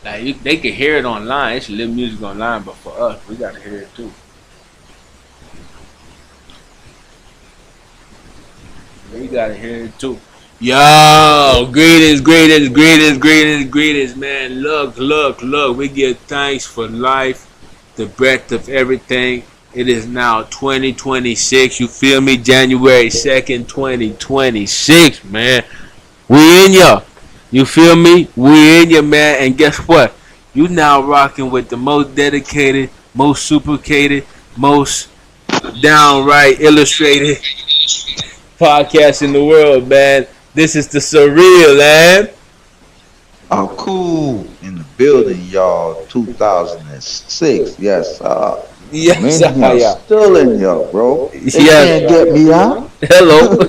Like they can hear it online. They should live music online, but for us, we gotta hear it too. We gotta hear it too. Yo, greetings, greetings, greetings, greetings, greetings, man. Look, look, look. We give thanks for life, the breadth of everything. It is now 2026. You feel me? January 2nd, 2026, man. We in ya. You feel me? We in ya, man. And guess what? You now rocking with the most dedicated, most supercated, most downright illustrated podcast in the world, man. This is the surreal, man. Oh, cool in the building, y'all. 2006. Yes, I'm Yes, in here, yeah. still in here, bro. They Yes. can't get me out. Hello.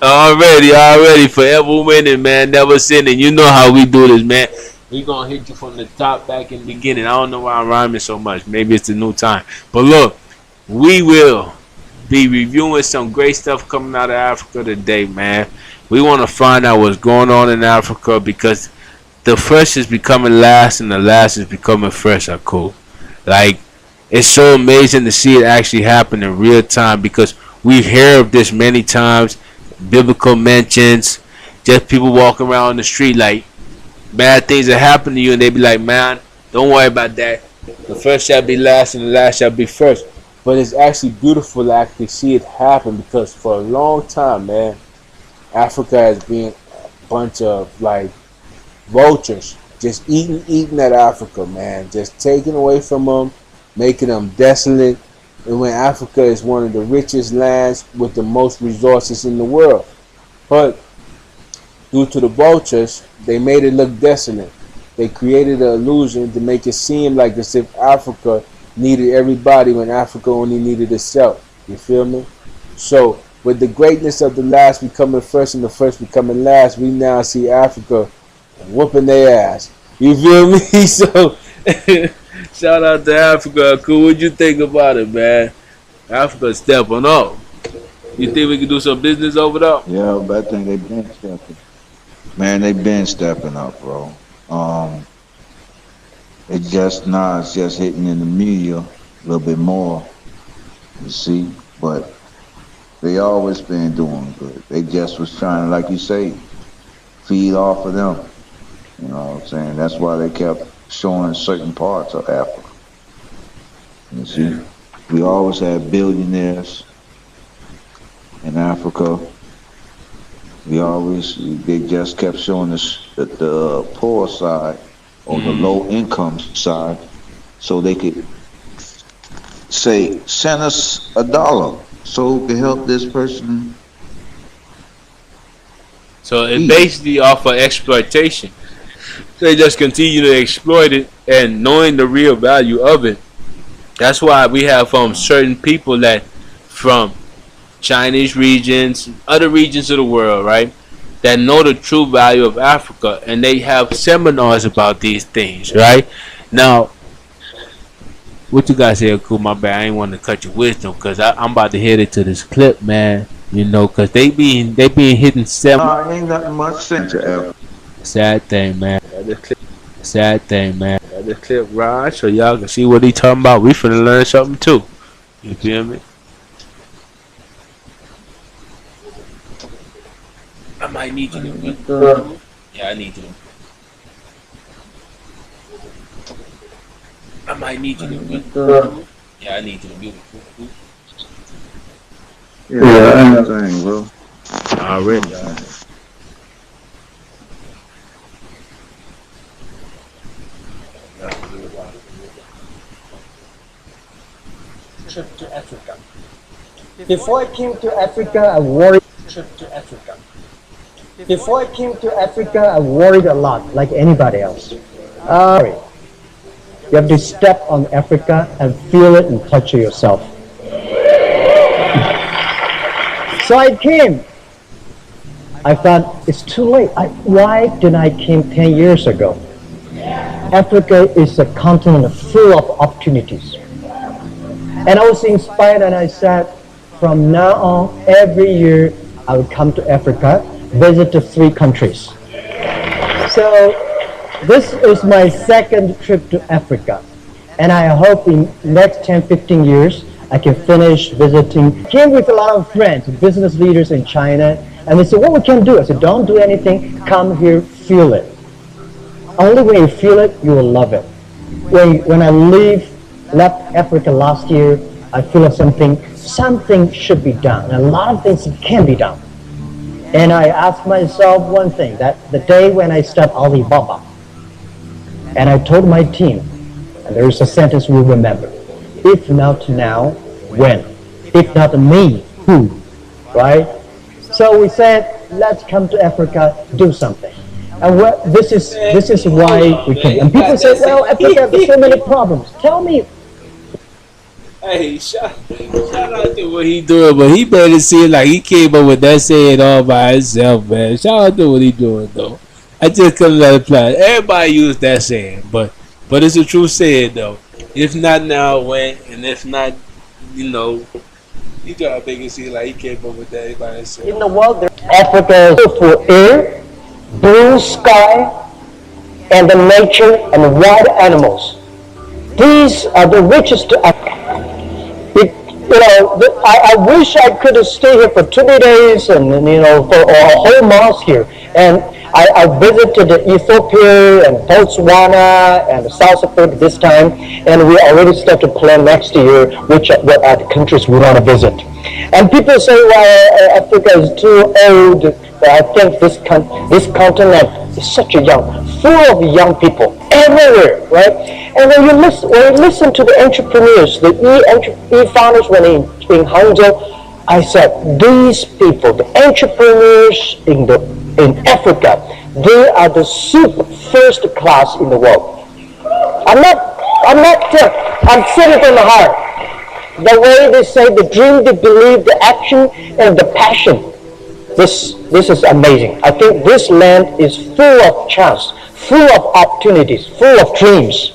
already. Forever winning, man. Never sinning. You know how we do this, man. We gonna hit you from the top back in the beginning. I don't know why I'm rhyming so much. Maybe it's the new time. But look, we will be reviewing some great stuff coming out of Africa today, man. We want to find out what's going on in Africa because the fresh is becoming last and the last is becoming fresh. Are cool. Like it's so amazing to see it actually happen in real time because we hear of this many times, biblical mentions, just people walking around the street like bad things that happen to you and they be like, man, don't worry about that. The first shall be last and the last shall be first. But it's actually beautiful to actually see it happen because for a long time, man, Africa has been a bunch of like vultures just eating at Africa, man, just taking away from them, making them desolate. And when Africa is one of the richest lands with the most resources in the world, but due to the vultures, they made it look desolate. They created an illusion to make it seem like as if Africa needed everybody when Africa only needed itself. You feel me? So with the greatness of the last becoming first and the first becoming last, we now see Africa whooping their ass. You feel me? So shout out to Africa. Cool. What you think about it, man? Africa stepping up. You think we can do some business over there? Yeah, but I think they been stepping. Man, they been stepping up, bro. It just now it's just hitting in the media a little bit more, you see. But they always been doing good. They just was trying to, like you say, feed off of them. You know what I'm saying? That's why they kept showing certain parts of Africa. You see, we always had billionaires in Africa. They just kept showing us the poor side or the low income side, so they could say, send us $1 so we can help this person So it's eat. basically off of exploitation. They just continue to exploit it and knowing the real value of it. That's why we have certain people that from Chinese regions, other regions of the world, right? That know the true value of Africa and they have seminars about these things, right? Now, what you guys say, cool? My bad. I ain't want to cut your wisdom because I'm about to head into this clip, man. You know, because they being hitting seven. No, ain't nothing much sense to Africa. Sad thing, man. Sad thing, man. This clip ride so y'all can see what he talking about. We finna learn something too. You feel me? I might need you to mute. Yeah, I need you to. I might need you to mute. Yeah, I need you to mute. Yeah, that's the thing, bro. Already. Trip to Africa. Before I came to Africa, I worried. Trip to Africa. Before I came to Africa, I worried a lot, like anybody else. You have to step on Africa and feel it and touch it yourself. So I came. I thought it's too late. Why didn't I came 10 years ago? Africa is a continent full of opportunities. And I was inspired and I said, from now on, every year I will come to Africa, visit the 3 countries. So This is my second trip to Africa, and I hope in next 10, 15 years I can finish visiting. Came with a lot of friends, business leaders in China, and they said, "What we can do?" I said, "Don't do anything. Come here, feel it. Only when you feel it, you will love it." When I left Africa last year, I feel something should be done. A lot of things can be done. And I asked myself one thing, that the day when I start Alibaba, and I told my team, and there is a sentence we remember, if not now, when? If not me, who? Right? So we said, let's come to Africa, do something. And this is why we came. And people say, well, Africa has so many problems. Tell me. Hey, shout out to what he doing, but he made it seem like he came up with that saying all by himself, man. Shout out to what he doing, though. I just couldn't let it play. Everybody use that saying, but it's a true saying, though. If not now, when? And if not, you know, he try to make it seem like he came up with that by himself. In the world, Africa is for air, blue sky, and the nature and wild animals. These are the richest. I wish I could have stayed here for 2 days and for a whole month here. And I visited Ethiopia and Botswana and South Africa this time, and we already start to plan next year what are the countries we want to visit. And people say, well, Africa is too old. But I think this continent is such full of young people everywhere, right? And when you listen to the entrepreneurs, the e-founders when in Hangzhou, I said, these people, the entrepreneurs in Africa, they are the super first class in the world. I'm saying it from the heart. The way they say, the dream, the belief, the action, and the passion. This is amazing. I think this land is full of chance, full of opportunities, full of dreams.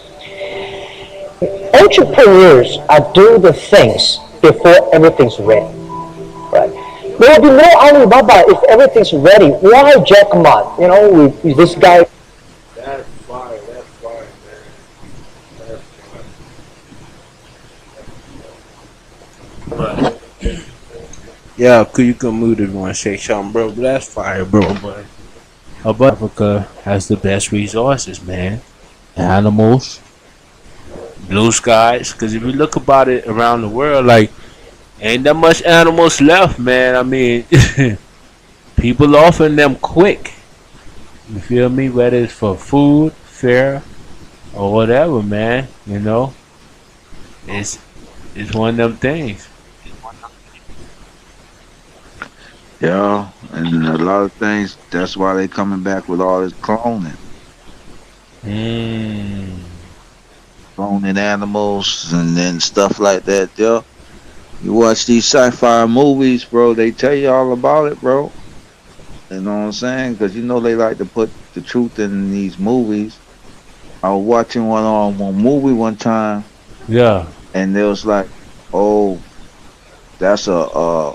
Entrepreneurs are doing the things before everything's ready. Right? There will be no Alibaba if everything's ready. Why Jack Ma? With this guy. That's fire, man. That's fire. Yeah, you can move it one shake something, bro. But that's fire, bro. But Africa has the best resources, man. Animals, blue skies. Because if you look about it around the world, like, ain't that much animals left, man. I mean, people offering them quick. You feel me? Whether it's for food, fare, or whatever, man. It's one of them things. Yeah, and a lot of things. That's why they coming back with all this cloning, cloning animals, and then stuff like that. Yeah, you watch these sci-fi movies, bro. They tell you all about it, bro. You know what I'm saying? Because they like to put the truth in these movies. I was watching one movie one time. Yeah. And there was like, oh, that's a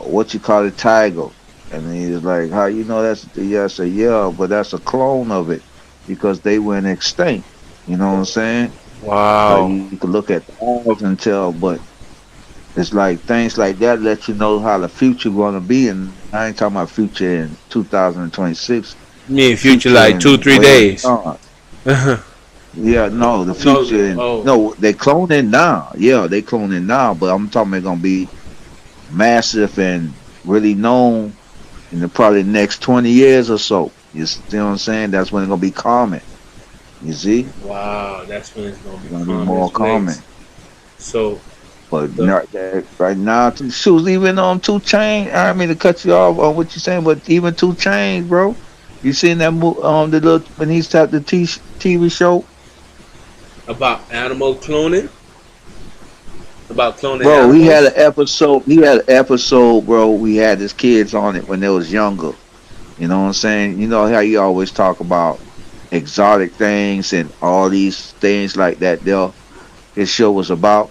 what you call it, tiger. And he was like, how you know that's but that's a clone of it because they went extinct. You know what I'm saying? Wow. So you can look at the animals and tell, but it's like things like that let you know how the future gonna be. And I ain't talking about future in 2026. You mean future like 2-3 days? Yeah, no, the future. No, they cloning now. Yeah, they cloning now, but I'm talking it's gonna be massive and really known in the probably next 20 years or so. You see what I'm saying? That's when it's gonna be common. You see? Wow, that's when it's gonna be more common. So, but right now, shoes, even on 2 Chainz. I don't mean to cut you off on what you're saying, but even 2 Chainz, bro. You seen that the little when he started the TV show about animal cloning? About cloning bro, animals? He had an episode, bro. We had his kids on it when they was younger. You know what I'm saying? You know how you always talk about exotic things and all these things like that. His show was about.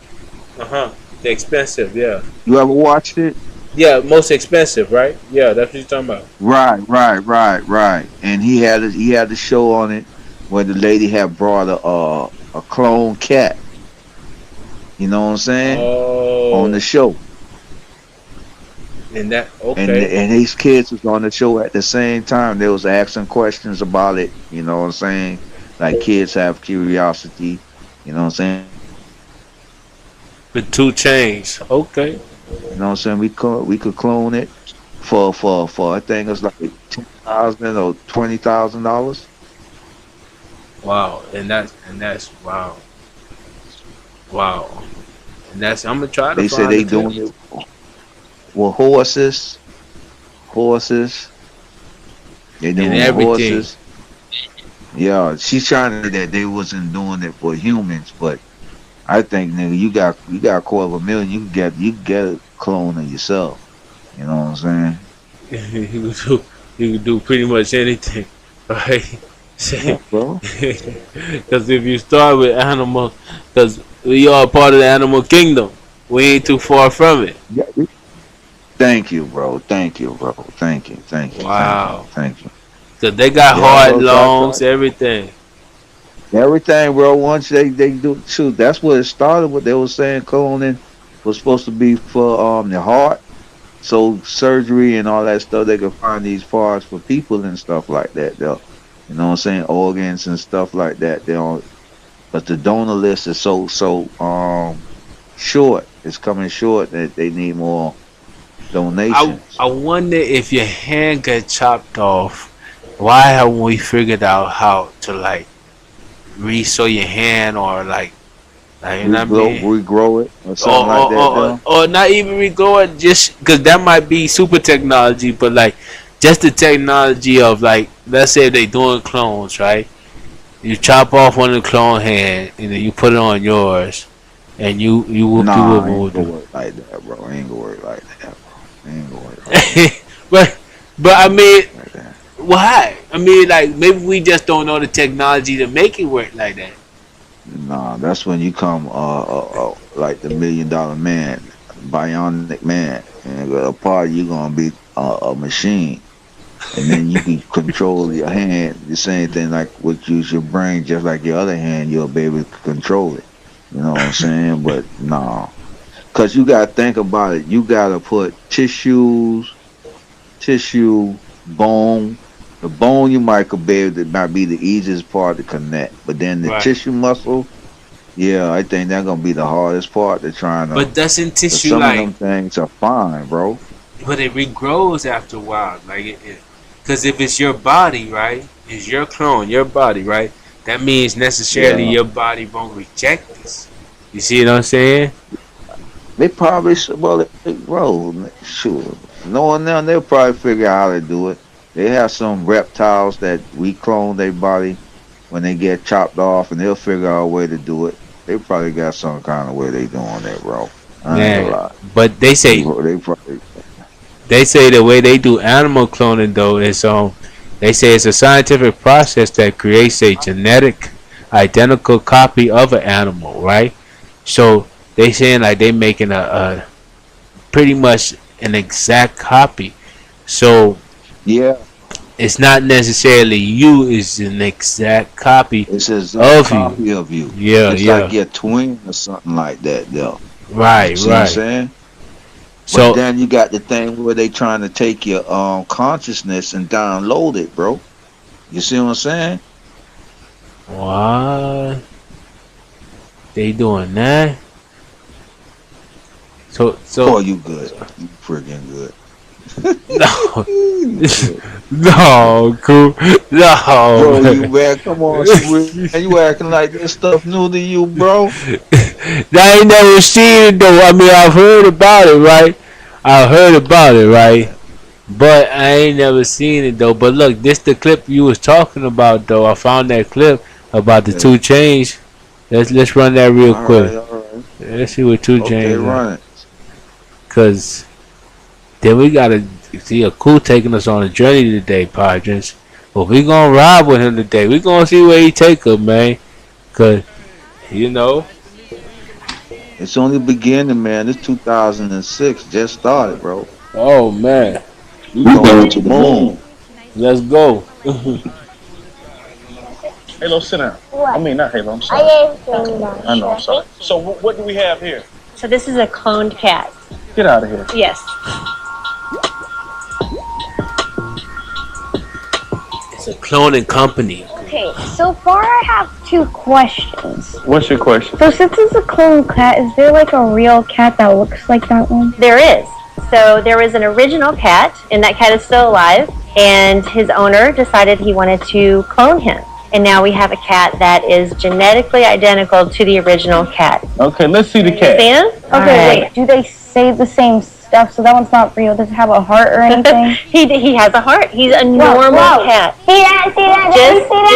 The expensive, yeah. You ever watched it? Yeah, most expensive, right? Yeah, that's what you're talking about. Right. And he had the show on it where the lady had brought a clone cat. You know what I'm saying? On Oh, the show, and that and okay. these kids was on the show at the same time. They was asking questions about it. You know what I'm saying? Like kids have curiosity. You know what I'm saying? The two chains. Okay. You know what I'm saying? We could clone it for I think it's like 10,000 or $20,000. Wow. And that's wow. Wow. And that's I'm gonna try to They say find the they clip. doing it with horses. They And doing with everything. horses. Yeah, she's trying to say that they wasn't doing it for humans, but I think nigga, you got a quarter of a million, you can get a clone of yourself. You know what I'm saying? You can do pretty much anything. Right? Yeah, bro. Because if you start with animals, because we are part of the animal kingdom, we ain't too far from it. Yeah. Thank you, bro. Thank you, bro. Thank you. Thank you. Thank you. Wow. Thank you. Because they got Yeah, hard bro. Try. lungs, everything. Everything, bro. Once they do shoot, that's what it started with. They were saying cloning was supposed to be for the heart. So surgery and all that stuff, they could find these parts for people and stuff like that. They'll, you know what I'm saying, organs and stuff like that. They don't. But the donor list is so short. It's coming short that they need more donations. I wonder if your hand got chopped off. Why haven't we figured out how to like re-sew your hand or like you know what I mean? Regrow it or Or something like that. Though. or not even regrow it just because that might be super technology, but like just the technology of like let's say they doing clones, right? You chop off one of the clone hand and then you put it on yours, and you whoop you Nah, whoop I ain't gonna whoop. work like that, bro. I ain't gonna work like that, bro. I ain't gonna work like that. but but I mean, Like that. why? I mean, like maybe we just don't know the technology to make it work like that. Nah, that's when you come like the $1 million man, bionic man, and a part you gonna be a machine, and then you can control your hand. The same thing like what use your brain, just like your other hand, you'll be able to control it. You know what I'm saying? But nah, cause you gotta think about it. You gotta put tissue, bone. The bone you might could be able to might be the easiest part to connect, but then the Right. tissue muscle, yeah, I think that's gonna be the hardest part to trying to. But doesn't Cause tissue some of like? them things are fine, bro. But it regrows after a while. Like because if it's your body, right? It's your clone, your body, right? That means necessarily Yeah, your body won't reject this. You see what I'm saying? they probably well, bro, sure. Knowing them, they'll probably figure out how to do it. They have some reptiles that we clone their body when they get chopped off, and they'll figure out a way to do it. They probably got some kind of way they doing that, bro. I ain't gonna Man, lie. but They probably. they say the way they do animal cloning though is they say it's a scientific process that creates a genetic identical copy of an animal, right? So they saying like they making a pretty much an exact copy. So Yeah, it's not necessarily you is an exact copy it's an exact of you. copy of you. Yeah, It's like yeah. your twin or something like that, though. Right, See what I'm right. saying? But So then you got the thing where they trying to take your consciousness and download it, bro. You see what I'm saying? what they doing that? So Boy, you good. You freaking good. no, You good. no, cool, no, Bro, you man. man, come on, Sweet. Man, you acting like this stuff new to you, bro. I ain't never seen it though. I mean, I've heard about it, right? I heard about it, right? But I ain't never seen it though. But look, this the clip you was talking about though. I found that clip about the Okay. two chains. Let's run that real All quick. right, all right. Let's see what two Okay, chains are. run it. Cause then we gotta see a cool taking us on a journey today, Padres. But we gonna ride with him today. We gonna see where he take us, man. Cause you know, It's only beginning, man. This 2006 just started, bro. oh man, We going to the moon. let's go. Halo, sit down. What? I mean, not Halo, I'm I sorry. didn't say that. I know, I'm sorry. So what do we have here? So this is a cloned cat. Get out of here. Yes. It's a cloning company. Okay, so far I have 2 questions. What's your question? So since it's a clone cat, is there like a real cat that looks like that one? There is. So there was an original cat, and that cat is still alive, and his owner decided he wanted to clone him. And now we have a cat that is genetically identical to the original cat. Okay, let's see the See cat. him? Okay, wait, do they say the same stuff? So that one's not real. Does it have a heart or anything? He has a heart. He's a normal cat. See that? See that?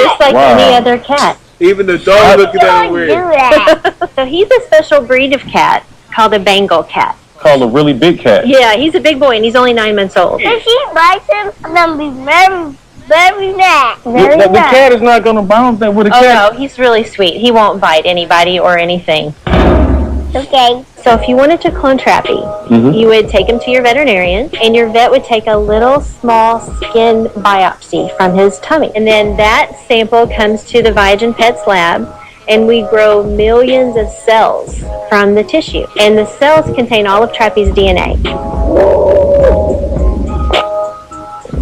Just like Wow. any other cat. Even the dog looking at him weird. that. So he's a special breed of cat called a Bengal cat. Called a really big cat. Yeah, he's a big boy, and he's only 9 months old. If she bites him, I'm gonna be very, very mad. Very The mad. cat is not gonna bounce that with a Oh cat. no, he's really sweet. He won't bite anybody or anything. Okay. So if you wanted to clone Trappy, you would take him to your veterinarian, and your vet would take a little small skin biopsy from his tummy. And then that sample comes to the Viagen Pets lab, and we grow millions of cells from the tissue. And the cells contain all of Trappy's DNA.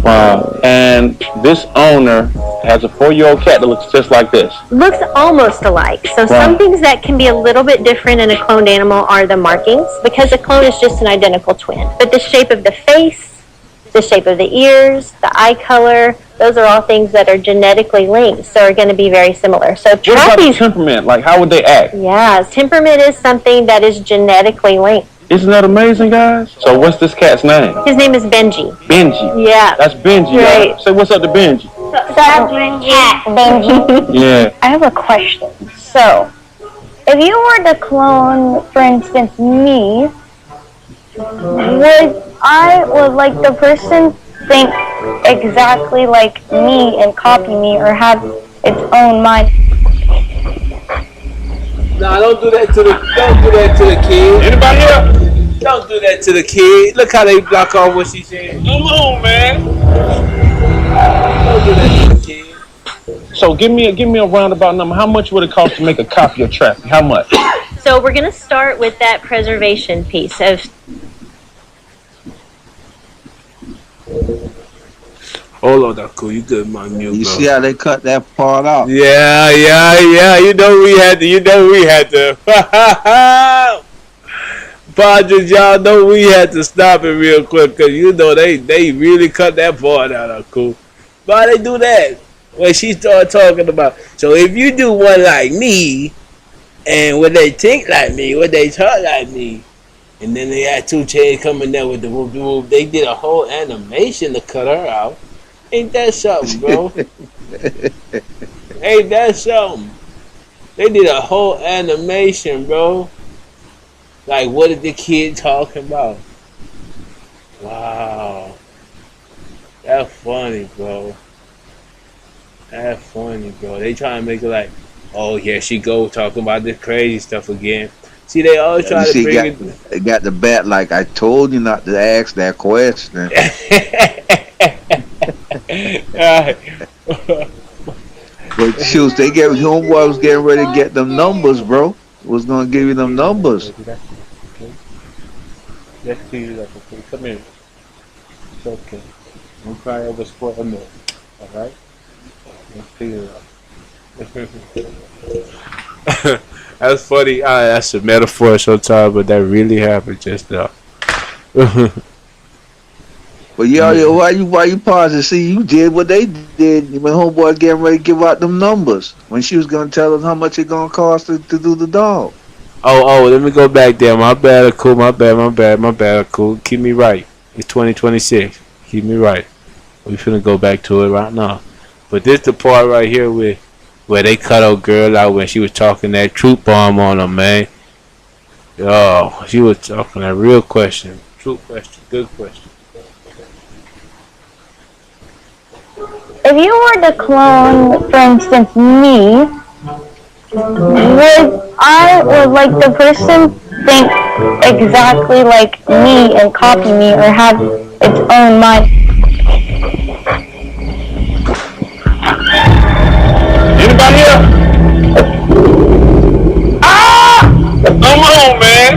Wow. And this owner has a 4-year-old cat that looks just like this. Looks almost alike. So some things that can be a little bit different in a cloned animal are the markings, because a clone is just an identical twin. But the shape of the face, the shape of the ears, the eye color, those are all things that are genetically linked, so are going to be very similar. So What about the Trappy's, temperament? Like, how would they act? yeah, temperament is something that is genetically linked. Isn't that amazing, guys? So what's this cat's name? His name is Benji. Benji. Yeah. That's Benji. Right. Y'all. Say what's up to Benji. Cat, Benji. Yeah. I have a question. So, if you were to clone, for instance, me, would like the person think exactly like me and copy me, or have its own mind? Nah, don't do that to the kid. Anybody here? Don't do that to the kid. Look how they block off what she said. Come on, man. Don't do that to the kid. So give me a roundabout number. How much would it cost to make a copy of Trappy? How much? So we're going to start with that preservation piece of Hold on, that's cool. You good, my mule, You bro. see how they cut that part out? Yeah. You know we had to. Padres, y'all know we had to stop it real quick, because you know they really cut that part out of cool. Why they do that? When she started talking about, so if you do one like me, and when they think like me, when they talk like me, and then they had 2 Chainz coming there with the whoop, they did a whole animation to cut her out. Ain't that something, bro? Ain't that something? They did a whole animation, bro. Like, what is the kid talking about? Wow. That's funny, bro. That's funny, bro. They trying to make it like, oh, here she go talking about this crazy stuff again. See, they always try You to see, bring it. it got the bat like I told you not to ask that question. But shoot, they gave homeboy was getting ready to get them numbers, bro. Was gonna give you them numbers. Let's clean it up, okay? Come here. It's okay. Don't cry over sport milk. Alright? Let's clean it up. That's funny. That's a metaphor sometimes, but that really happened just now. But yo, why you pausing? See, you did what they did when homeboy getting ready to give out them numbers. When she was gonna tell us how much it gonna cost to do the dog. Oh, let me go back there. My bad, cool. My bad, cool. Keep me right. It's 2026. Keep me right. We finna go back to it right now. But this the part right here where they cut old girl out when she was talking that truth bomb on her, man. Oh, she was talking that real question. True question. Good question. If you were to clone, for instance, me, would like the person think exactly like me and copy me, or have its own mind? Anybody out here. Ah! Come on, man.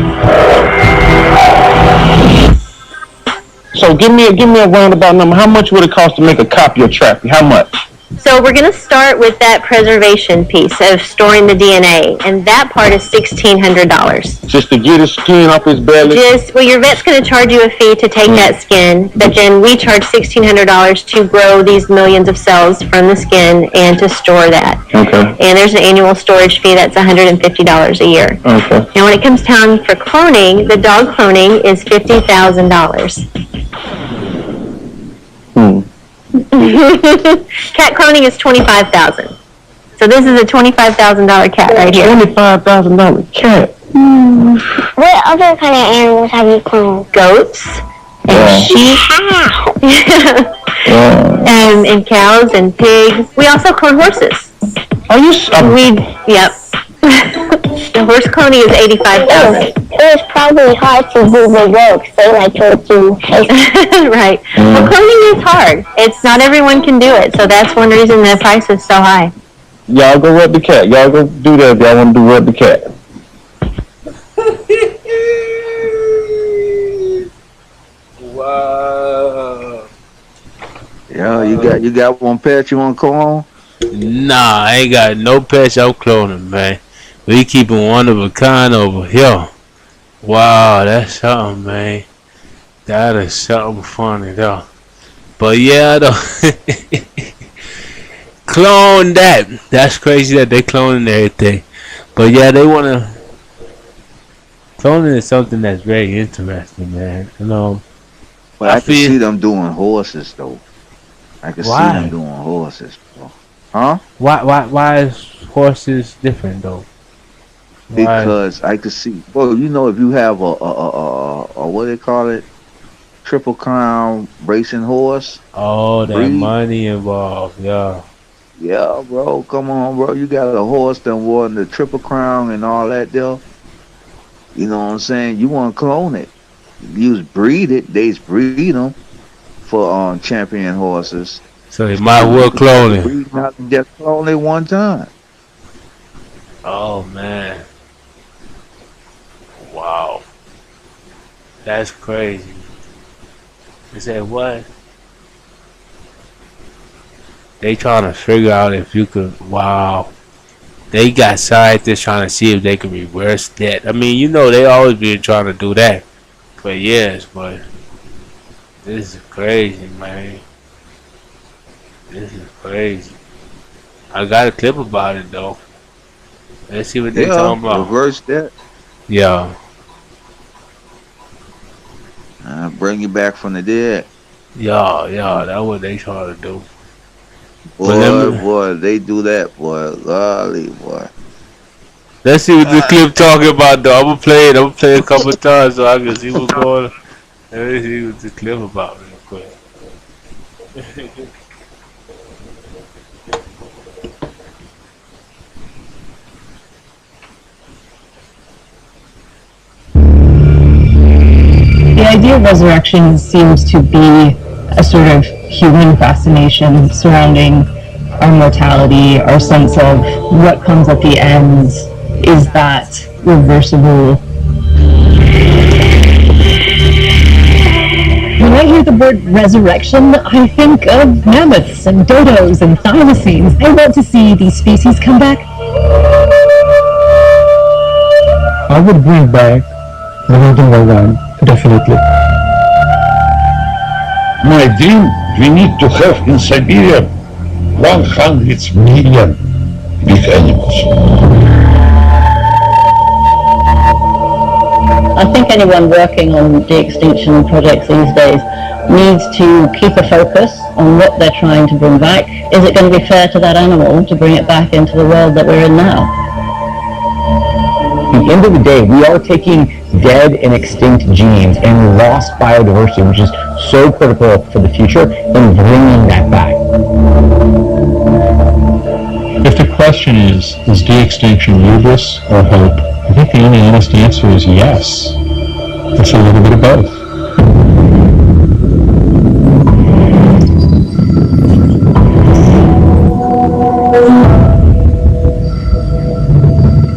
So give me a roundabout number. How much would it cost to make a copy of Trappy? How much? So we're going to start with that preservation piece of storing the DNA, and that part is $1,600. Just to get his skin off his belly? Well, your vet's going to charge you a fee to take that skin, but then we charge $1,600 to grow these millions of cells from the skin and to store that. Okay. And there's an annual storage fee that's $150 a year. Okay. Now, when it comes time for cloning, the dog cloning is $50,000. Cat cloning is $25,000. So this is a $25,000 cat right here. $25,000 cat. What other kind of animals have you cloned? Goats and sheep. And cows and pigs. We also clone horses. Are you? Yep. The horse cloning is $85,000. It was probably hard to do the work. They like to do. Right. Well, cloning is hard. It's not everyone can do it, so that's one reason the price is so high. Y'all go rub the cat. Y'all go do that if y'all want to do rub the cat. Wow. Yo, you got one pet you want to call on? Nah, I ain't got no pets I'm cloning, man. We keeping one of a kind over here. Wow, that's something, man. That is something funny, though. But yeah, though. Clone that. That's crazy that they cloning everything. But yeah, they want to. Cloning is something that's very interesting, man. You know. But I can see them doing horses, though. I can see them doing horses, bro. Huh? Why is horses different, though? Because I could see. Well, you know, if you have a what do they call it? Triple Crown racing horse. Oh, that money involved, yeah. Yeah, bro. Come on, bro. You got a horse that won the Triple Crown and all that deal. You know what I'm saying? You want to clone it. You breed it. They breed them for champion horses. So they might well clone it. Breed not just clone it one time. Oh man. Wow. That's crazy. They said what? They trying to figure out if you could. Wow. They got scientists trying to see if they can reverse that. I mean, you know, they always been trying to do that for years, but this is crazy, man. This is crazy. I got a clip about it though. Let's see what they talking about. Reverse that. Yeah. Bring you back from the dead. Yeah, that's what they trying to do. Boy, they do that, boy. Golly, boy. Let's see what this clip talking about, though. I'm gonna play it a couple times so I can see what's going on. Let me see what the clip about real quick. The idea of resurrection seems to be a sort of human fascination surrounding our mortality, our sense of what comes at the end. Is that reversible? When I hear the word resurrection, I think of mammoths and dodos and thylacines. I want to see these species come back. I would bring back the golden one, definitely. My dream, we need to have in Siberia 100 million big animals. I think anyone working on de-extinction projects these days needs to keep a focus on what they're trying to bring back. Is it going to be fair to that animal to bring it back into the world that we're in now? At the end of the day, we are taking dead and extinct genes and lost biodiversity, which is so critical for the future, and bringing that back. If the question is de-extinction useless or hope, I think the only honest answer is yes. It's a little bit of both.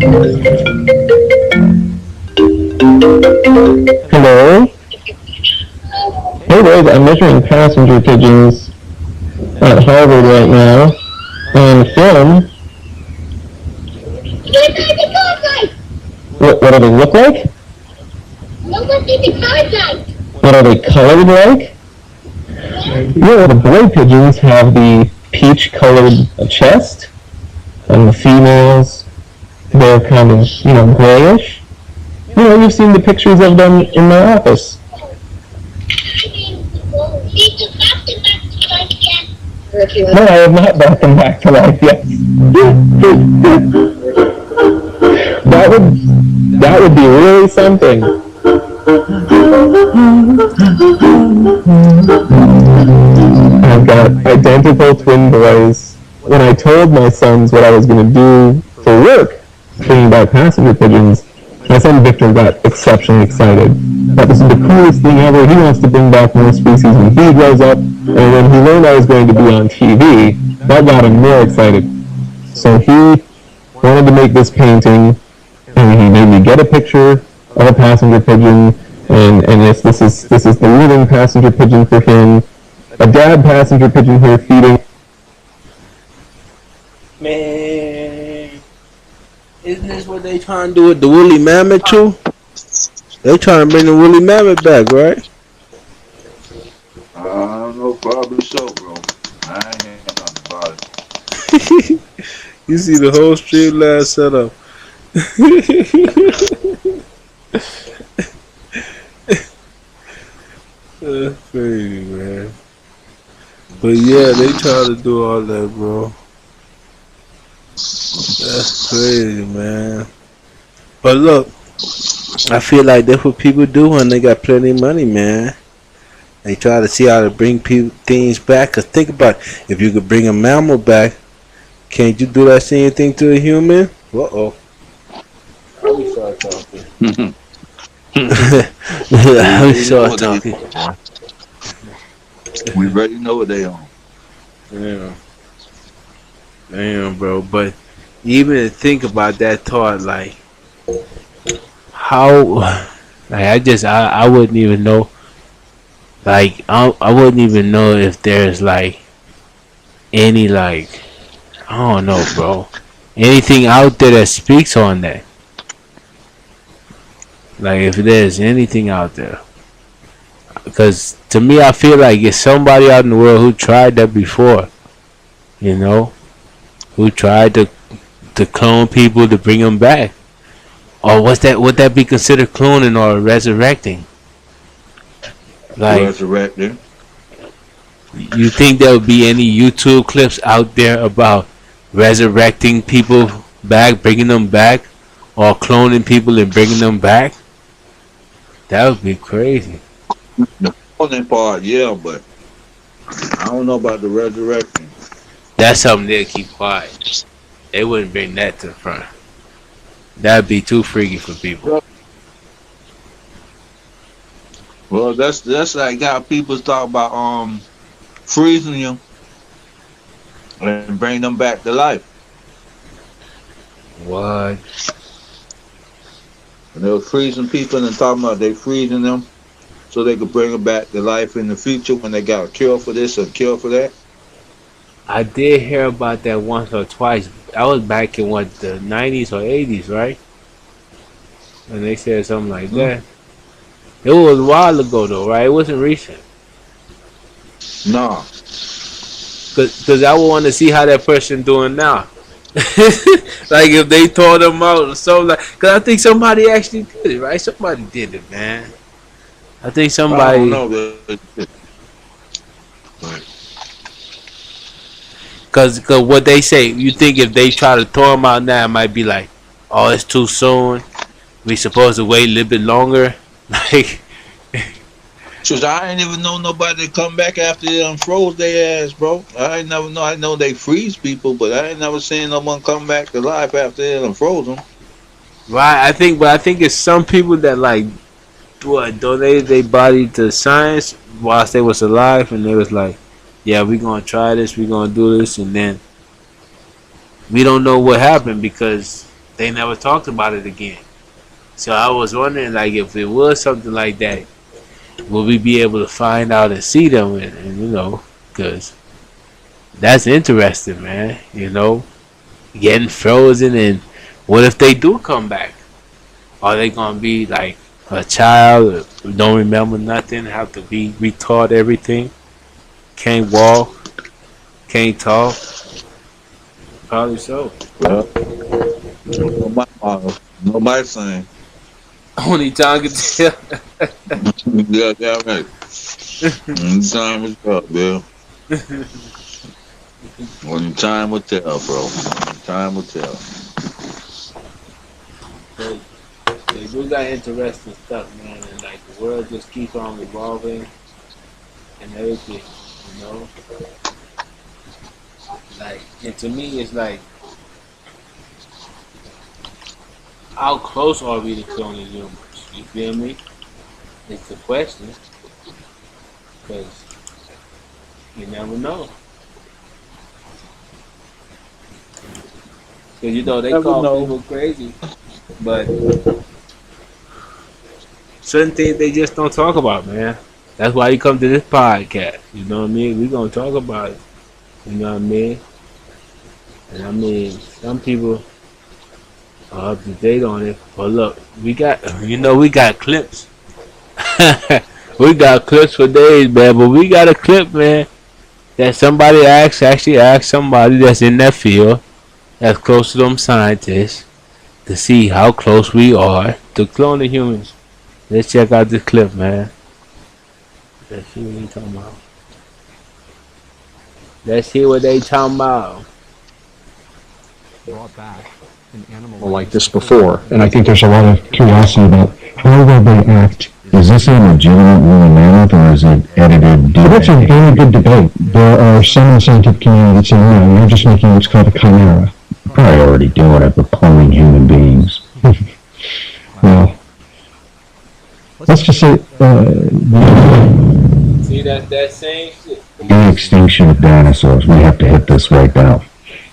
Hello? Hey guys, I'm measuring passenger pigeons at Harvard right now on film. What do they look like? What are they colored like? Yeah, the boy pigeons have the peach-colored chest, and the females, they're kind of, grayish. You've seen the pictures of them in my office. No, I have not brought them back to life yet. That would be really something. I've got identical twin boys. When I told my sons what I was going to do for work, bringing back passenger pigeons, my son Victor got exceptionally excited. That this is the coolest thing ever. He wants to bring back more species when he grows up. And when he learned I was going to be on TV, that got him more excited. So he wanted to make this painting, and he made me get a picture of a passenger pigeon, and this is the living passenger pigeon for him. A dad passenger pigeon here feeding. Man, isn't this what they trying to do with the woolly mammoth too? They trying to bring the woolly mammoth back, right? I don't know, probably so, bro. I ain't hearing nothing about it. You see the whole Streamlabs setup. That's crazy, man. But yeah, they try to do all that, bro. That's crazy, man. But look, I feel like that's what people do when they got plenty of money, man. They try to see how to bring things back. Cause think about it. If you could bring a mammal back, can't you do that same thing to a human? Uh-oh. Let me start talking. Let me start talking. We already know what they on. Yeah. Damn, bro. But even to think about that thought, like, how, like, I wouldn't even know. Like, I wouldn't even know if there's, like, any, like, I don't know, bro. Anything out there that speaks on that. Like, if there's anything out there. Because, to me, I feel like it's somebody out in the world who tried that before. You know? Who tried to clone people to bring them back. Or would that be considered cloning or resurrecting? Like, resurrecting. You think there would be any YouTube clips out there about resurrecting people back, bringing them back, or cloning people and bringing them back? That would be crazy. The cloning part, yeah, but I don't know about the resurrecting. That's something they'll keep quiet. They wouldn't bring that to the front. That'd be too freaky for people. Well, that's like how people talk about freezing you and bring them back to life. What? And they were freezing people and talking about they freezing them so they could bring them back to life in the future when they got a cure for this or a cure for that. I did hear about that once or twice. I was back in what, the 90s or 80s, right? And they said something like that. It was a while ago though, right? It wasn't recent. No. Cause I would want to see how that person doing now. Like if they tore them out or something like. Cause I think somebody actually did it, right? Somebody did it, man. I think somebody. I don't know, but Cause what they say, you think if they try to throw them out now, it might be like, oh, it's too soon. We supposed to wait a little bit longer. Like, cause I ain't even know nobody to come back after they unfroze their ass, bro. I ain't never know. I know they freeze people, but I ain't never seen no one come back to life after they unfroze them. right? I think it's some people that like donated their body to science whilst they was alive, and they was like, yeah, we gonna try this, we gonna do this, and then we don't know what happened because they never talked about it again. So I was wondering, like, if it was something like that, will we be able to find out and see them, and you know, because that's interesting, man. You know, getting frozen, and what if they do come back? Are they gonna be like a child who don't remember nothing, have to be retaught everything, can't walk, can't talk? Probably so. Well, nobody saying. Only time can tell. Yeah, right. Time will tell, Bill. Only time will tell, bro. Time will tell. So, they do got interesting stuff, man, and like the world just keeps on evolving and everything, you know. Like, and to me, it's like, how close are we to cloning humans? You feel me? It's the question, because you never know. Because you know they call people crazy, but certain things they just don't talk about, man. That's why you come to this podcast. You know what I mean? We gonna talk about it. You know what I mean? And I mean, some people are up to date on it. But look, we got clips. We got clips for days, man. But we got a clip, man, that somebody actually asked somebody that's in that field, that's close to them scientists, to see how close we are to cloning humans. Let's check out this clip, man. Let's see what they talking about. Let's see what they talking about. Brought back an animal like this before, and I think there's a lot of curiosity about how will they act? Is this a legitimate woolly mammoth or is it edited DNA? Well, that's a very good debate. There are some in the scientific community that say, no, you're just making what's called a chimera. You're probably already doing it with cloning human beings. Well, let's just say, see that same shit. The extinction of dinosaurs. We have to hit this right now.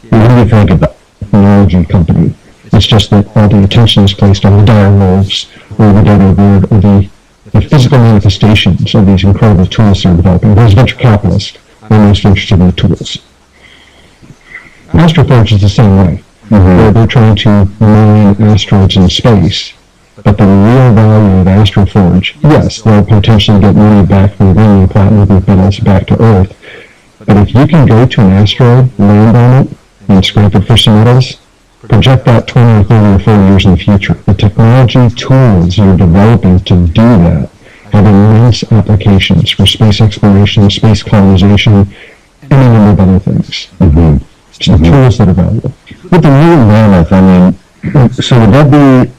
What do you think about the technology company? It's just that all the attention is placed on the dire wolves, or the data bird, or the physical manifestations of these incredible tools they're developing. Whereas venture capitalists are most interested in the tools. Astroforge is the same way. They're trying to mine asteroids in space, but the real value of Astroforge, yes, they'll potentially get money back from bringing the platinum group metals back to Earth, but if you can go to an asteroid, land on it, and scrape it for some metals, project that 20 or 30 or 40 years in the future. The technology tools you're developing to do that have immense applications for space exploration, space colonization, and a number of other things. It's the tools that are valuable. With the woolly mammoth, I mean, so would that be,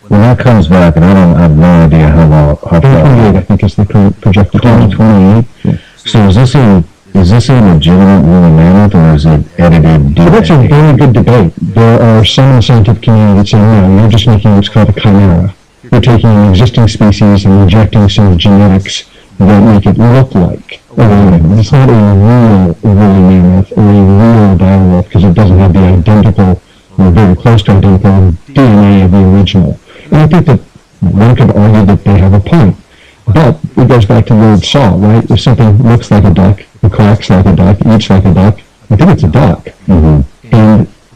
when that comes back, and I have no idea how long, how 2028, I think, is the current projected time. 2028? Yeah. So is this a legitimate woolly mammoth, or is it edited DNA? Well, that's a very good debate. There are some in the scientific community that say, no, you're just making what's called a chimera. You're taking an existing species and injecting some genetics that make it look like a woolly mammoth. It's not a real woolly mammoth or a real direwolf because it doesn't have the identical or very close to identical DNA of the original. And I think that one could argue that they have a point. But it goes back to the old saw, right? If something looks like a duck, it quacks like a duck, eats like a duck, I think it's a duck. And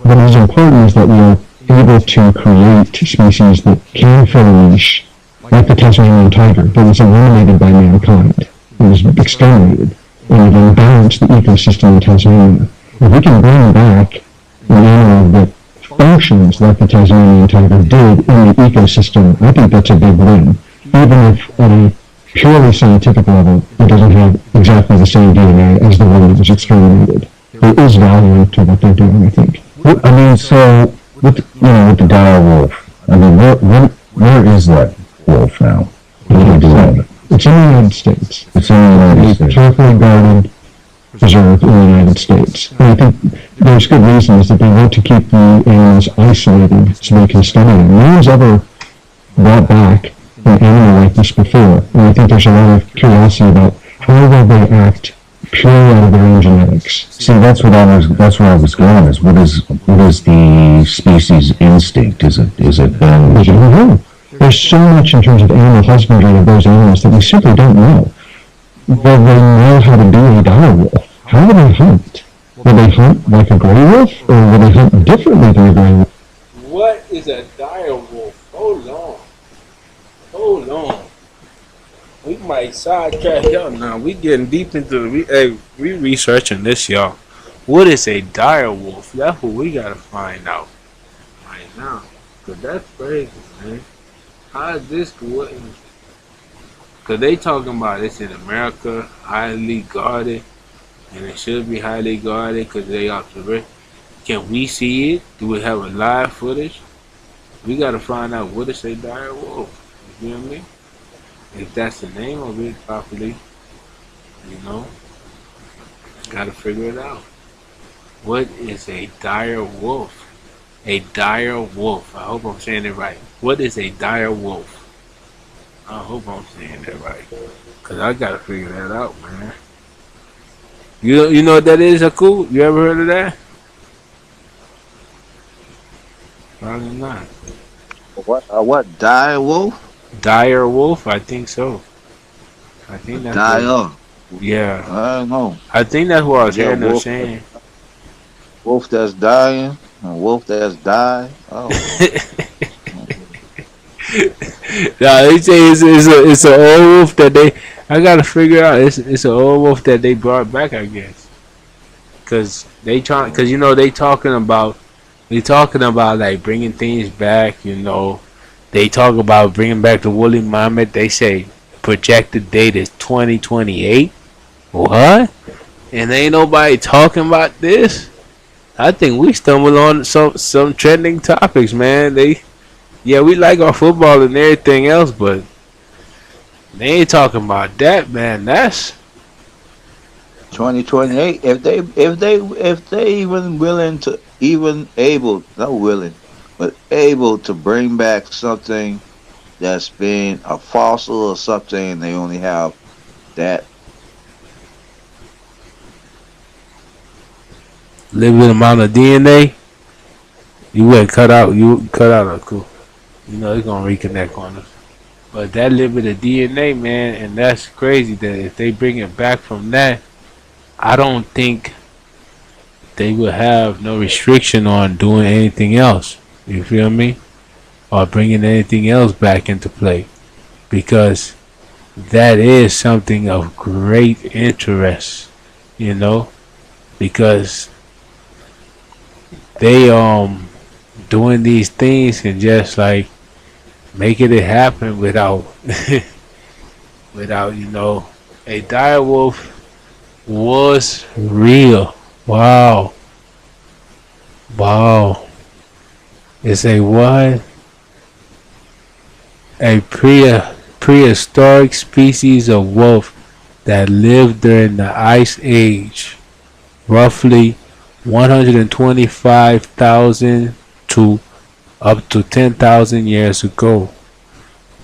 what is important is that we are able to create species that can fill a niche, like the Tasmanian tiger, that was eliminated by mankind. It was exterminated, and it imbalanced the ecosystem in Tasmania. If we can bring back an animal that functions like the Tasmanian tiger did in the ecosystem, I think that's a big win. Even if at a purely scientific level, it doesn't have exactly the same DNA as the one that was exterminated. There is value to what they're doing, I think. I mean, so with the dire wolf, I mean, where is that wolf now? It's in the United States. It's in the United States. Carefully guarded, preserved in the United States. And I think there's good reasons that they want to keep the animals isolated so they can study them. No one's ever brought back an animal like this before, and I think there's a lot of curiosity about how will they act purely out of their own genetics. See, that's where I was going. Is what is the species instinct? Is it then? We don't know. There's so much in terms of animal husbandry of those animals that we simply don't know. Will they know how to be a dire wolf? How will they hunt? Will they hunt like a gray wolf, or will they hunt differently than a gray wolf? What is a dire wolf? Hold on. Hold on. We might sidetrack y'all now. We getting deep into we researching this, y'all. What is a dire wolf? That's what we gotta find out right now. Cause that's crazy, man. How is this what? Cause they talking about it's in America, highly guarded, and it should be highly guarded because they observe. Can we see it? Do we have a live footage? We gotta find out what is a dire wolf. You feel me? If that's the name of it properly, you know, gotta figure it out. What is a dire wolf? A dire wolf. I hope I'm saying it right. What is a dire wolf? I hope I'm saying that right. Cause I gotta figure that out, man. You know what that is, Aku? You ever heard of that? Probably not. What? Dire wolf? Dire wolf? I think so. I think that's Dire. Yeah. I don't know. I think that's what I was hearing them wolf, saying. wolf that's dying, a wolf that's died. Oh. Nah, they say it's an old wolf that they. I gotta figure out. It's an old wolf that they brought back, I guess. Cause they talking about like bringing things back. You know, they talk about bringing back the woolly mammoth. They say projected date is 2028. What? And ain't nobody talking about this. I think we stumbled on some trending topics, man. We like our football and everything else, but they ain't talking about that, man. That's 2028. If they even willing to able to bring back something that's been a fossil or something, they only have that limited amount of DNA. You went cut out. You cut out a cool. You know they're gonna reconnect on us. But that limited DNA, man, and that's crazy that if they bring it back from that, I don't think they will have no restriction on doing anything else. You feel me? Or bringing anything else back into play. Because that is something of great interest, you know? Because they doing these things and just like making it happen without a dire wolf was real. Wow. It's a what? A prehistoric species of wolf that lived during the Ice Age, roughly 125,000 to up to 10,000 years ago.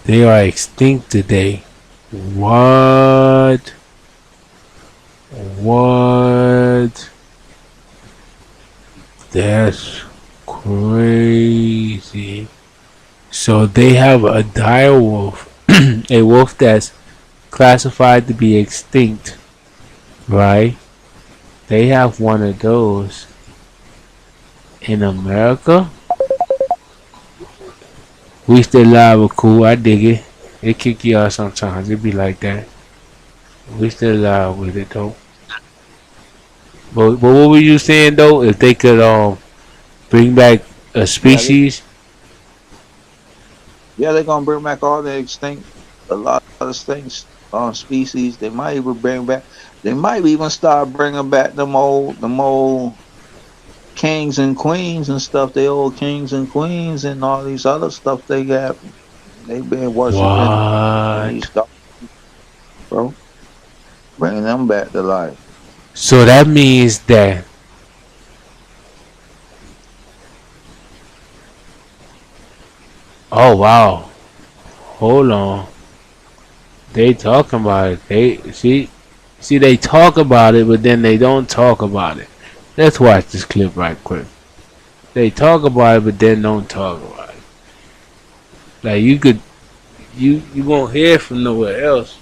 They are extinct today. What? That's crazy. So they have a dire wolf, a wolf that's classified to be extinct, right? They have one of those in America. We still live with cool. I dig it. It kick you out sometimes. It be like that. We still live with it though. But what were you saying though? If they could bring back a species? Yeah, they're gonna bring back all the extinct, a lot of things, species. They might even bring back. They might even start bringing back them old kings and queens and stuff. The old kings and queens and all these other stuff they got. They've been worshiping. What? Bro, bringing them back to life. So that means that oh wow. Hold on. They talking about it. They see See, they talk about it, but then they don't talk about it. Let's watch this clip right quick. They talk about it, but then don't talk about it. Like you won't hear it from nowhere else.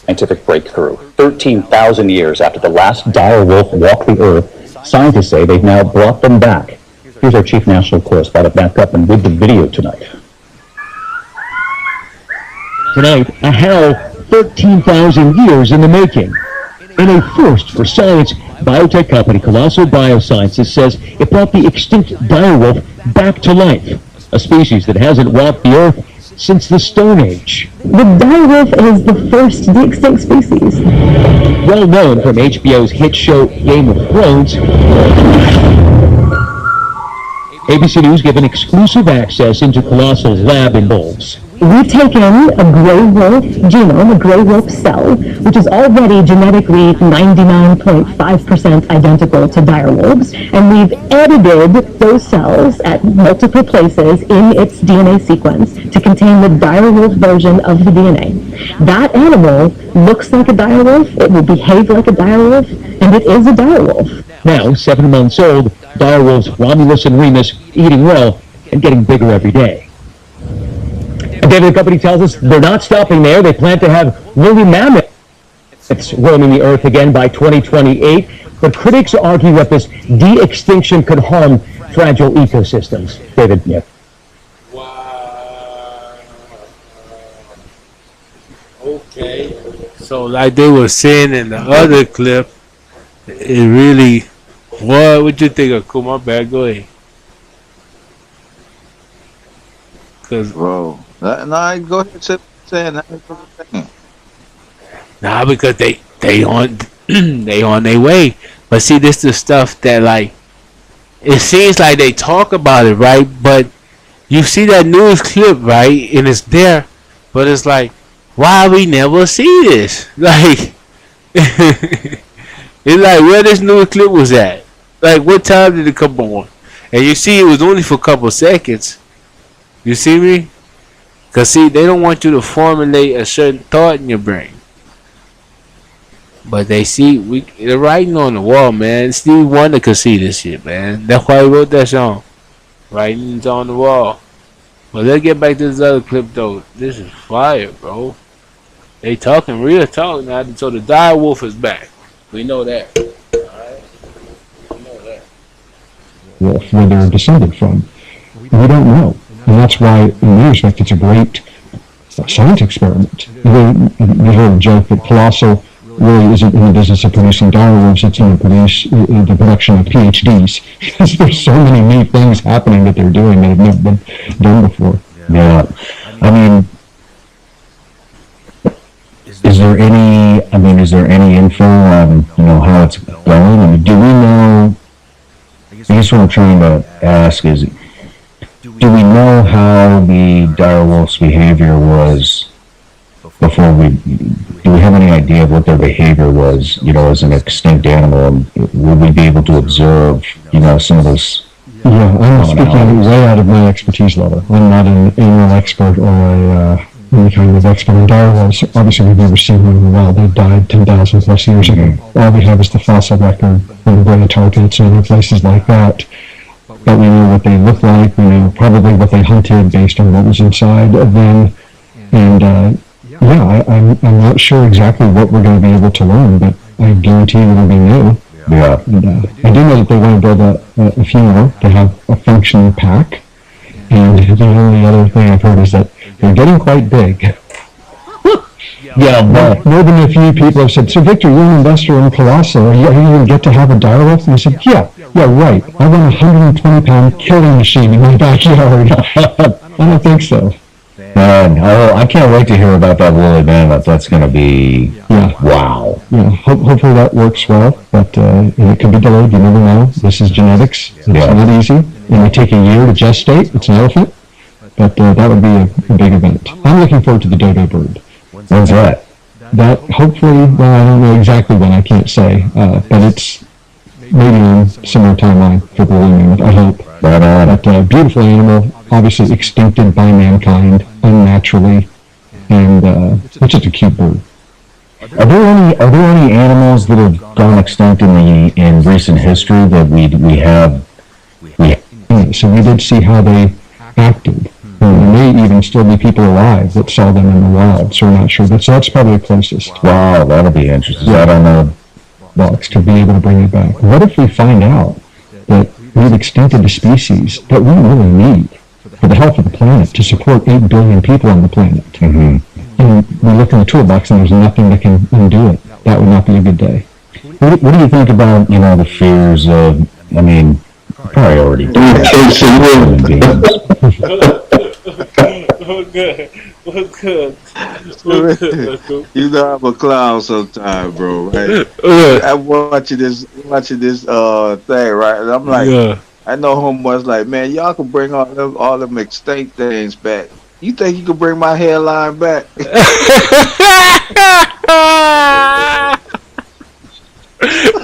Scientific breakthrough. 13,000 years after the last dire wolf walked the earth, scientists say they've now brought them back. Here's our chief national correspondent back up and with the video tonight. Tonight, a hell 13,000 years in the making. In a first for science, biotech company Colossal Biosciences says it brought the extinct direwolf back to life, a species that hasn't walked the earth since the Stone Age. The direwolf is the first de-extinct species. Well known from HBO's hit show Game of Thrones, ABC News given exclusive access into Colossal's lab in Bowles. We've taken a gray wolf genome, a gray wolf cell, which is already genetically 99.5% identical to direwolves, and we've edited those cells at multiple places in its DNA sequence to contain the direwolf version of the DNA. That animal looks like a direwolf, it will behave like a direwolf, and it is a direwolf. Now, 7 months old, direwolves Romulus and Remus eating well and getting bigger every day. And David, the company tells us they're not stopping there. They plan to have woolly mammoths roaming the earth again by 2028. But critics argue that this de-extinction could harm fragile ecosystems. David, yeah. Wow. Okay. So like they were saying in the other clip, it really, what you think of? Cool, my bad, go ahead. Bro, nah, go ahead and say that. Nah, because they on they on their way. But see, this the stuff that like it seems like they talk about it, right? But you see that news clip, right? And it's there, but it's like, why we never see this? Like, it's like where this news clip was at. Like, what time did it come on? And you see, it was only for a couple seconds. You see me? Because, see, they don't want you to formulate a certain thought in your brain. But they see, they're writing on the wall, man. Stevie Wonder could see this shit, man. That's why he wrote that song. Writings on the wall. But let's get back to this other clip, though. This is fire, bro. They talking real talk now. So the dire wolf is back. We know that. Alright? We know that. Wolf, where they're descended from. We don't know. And that's why, in many respects, it's a great science experiment. You heard a joke that Colossal really isn't in the business of producing direwolves, it's in the production of PhDs. Because there's so many neat things happening that they're doing that have never been done before. Yeah. I mean, is there any info on, how it's going? I mean, do we know, I guess what I'm trying to ask is, do we know how the direwolf's behavior was before do we have any idea of what their behavior was, as an extinct animal, and will we be able to observe, some of those? Yeah, I'm speaking way out of my expertise level. I'm not an animal expert or any kind of expert in direwolves. Obviously, we've never seen one in the wild. They died 10,000 plus years ago. All we have is the fossil record from Grand Targets and other places like that. But we know what they look like. We know probably what they hunted based on what was inside of them. And I'm not sure exactly what we're going to be able to learn, but I guarantee it will be new. Yeah. And, I do know that they want to build a few more to have a functioning pack. And the only other thing I've heard is that they're getting quite big. Yeah, but more than a few people have said, so Victor, you're an investor in Colossal. Are you going to get to have a direwolf? And I said, yeah, right. I want a 120-pound killing machine in my backyard. I don't think so. Man, I can't wait to hear about that woolly mammoth. That's going to be, wow. Yeah, hopefully that works well, but it could be delayed. You never know. This is genetics. It's not easy. It may take a year to gestate. It's an elephant, but that would be a big event. I'm looking forward to the dodo bird. When's that? That hopefully, well, I don't know exactly when. I can't say, but it's maybe on similar timeline for the woolly mammoth. I hope. Right on. But beautiful animal. obviously extincted by mankind unnaturally, and it's just a cute bird. Are there any animals that have gone extinct in recent history that we have? So we did see how they acted. And there may even still be people alive that saw them in the wild, so we're not sure. So that's probably the closest. Wow, that'll be interesting. I don't know. Box to be able to bring it back. What if we find out that we've extincted a species that we really need for the health of the planet to support 8 billion people on the planet? Mm-hmm. And we look in the toolbox and there's nothing that can undo it. That would not be a good day. What do you think about, the fears of, probably already do You know I'm a clown sometimes, bro. Right? I'm watching this thing, right? And I'm like, I know homeboys like, man, y'all can bring all them extinct things back. You think you can bring my hairline back?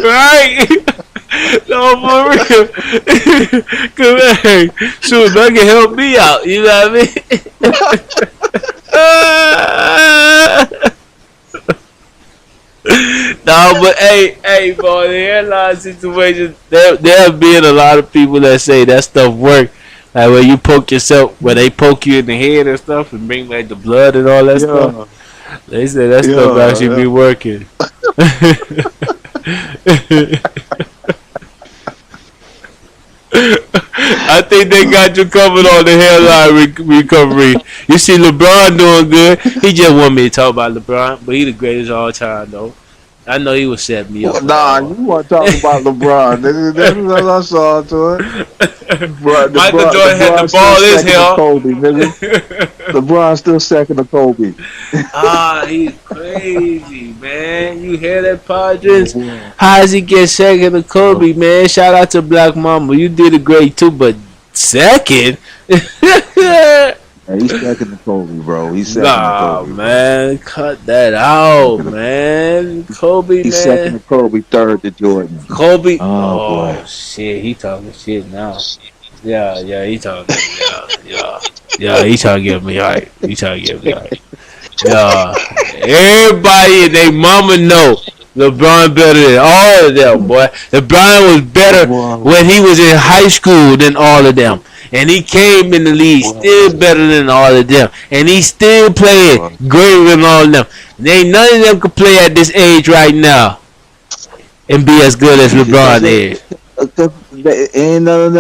Right? No, for real. Cause hey, shoot, that can help me out. You know what I mean? No, but hey, boy, the hairline situation. There been a lot of people that say that stuff work. Like when you poke yourself, when they poke you in the head and stuff, and bring like the blood and all that stuff. They say that stuff actually be working. I think they got you covered on the hairline recovery. You see LeBron doing good. He just want me to talk about LeBron, but he the greatest of all time, though. I know he would set me up. Nah, you want to talk about LeBron. That's what I saw to it. Michael Jordan had the ball in his hair. LeBron's still second to Kobe. He's crazy, man. You hear that, Padres? How does he get second to Kobe, man? Shout out to Black Mamba. You did it great, too, but second? He's second to Kobe, bro. He's second to Kobe. Man, cut that out, man. Kobe, he's man. Second to Kobe, third to Jordan. Kobe. Oh shit, he talking shit now. Yeah, he talking. Yeah, he trying to get me right. Yeah, everybody and their mama know LeBron better than all of them, boy. LeBron was better when he was in high school than all of them. And he came in the league still better than all of them. And he still playing greater than all of them. And ain't none of them can play at this age right now and be as good as LeBron is. Ain't none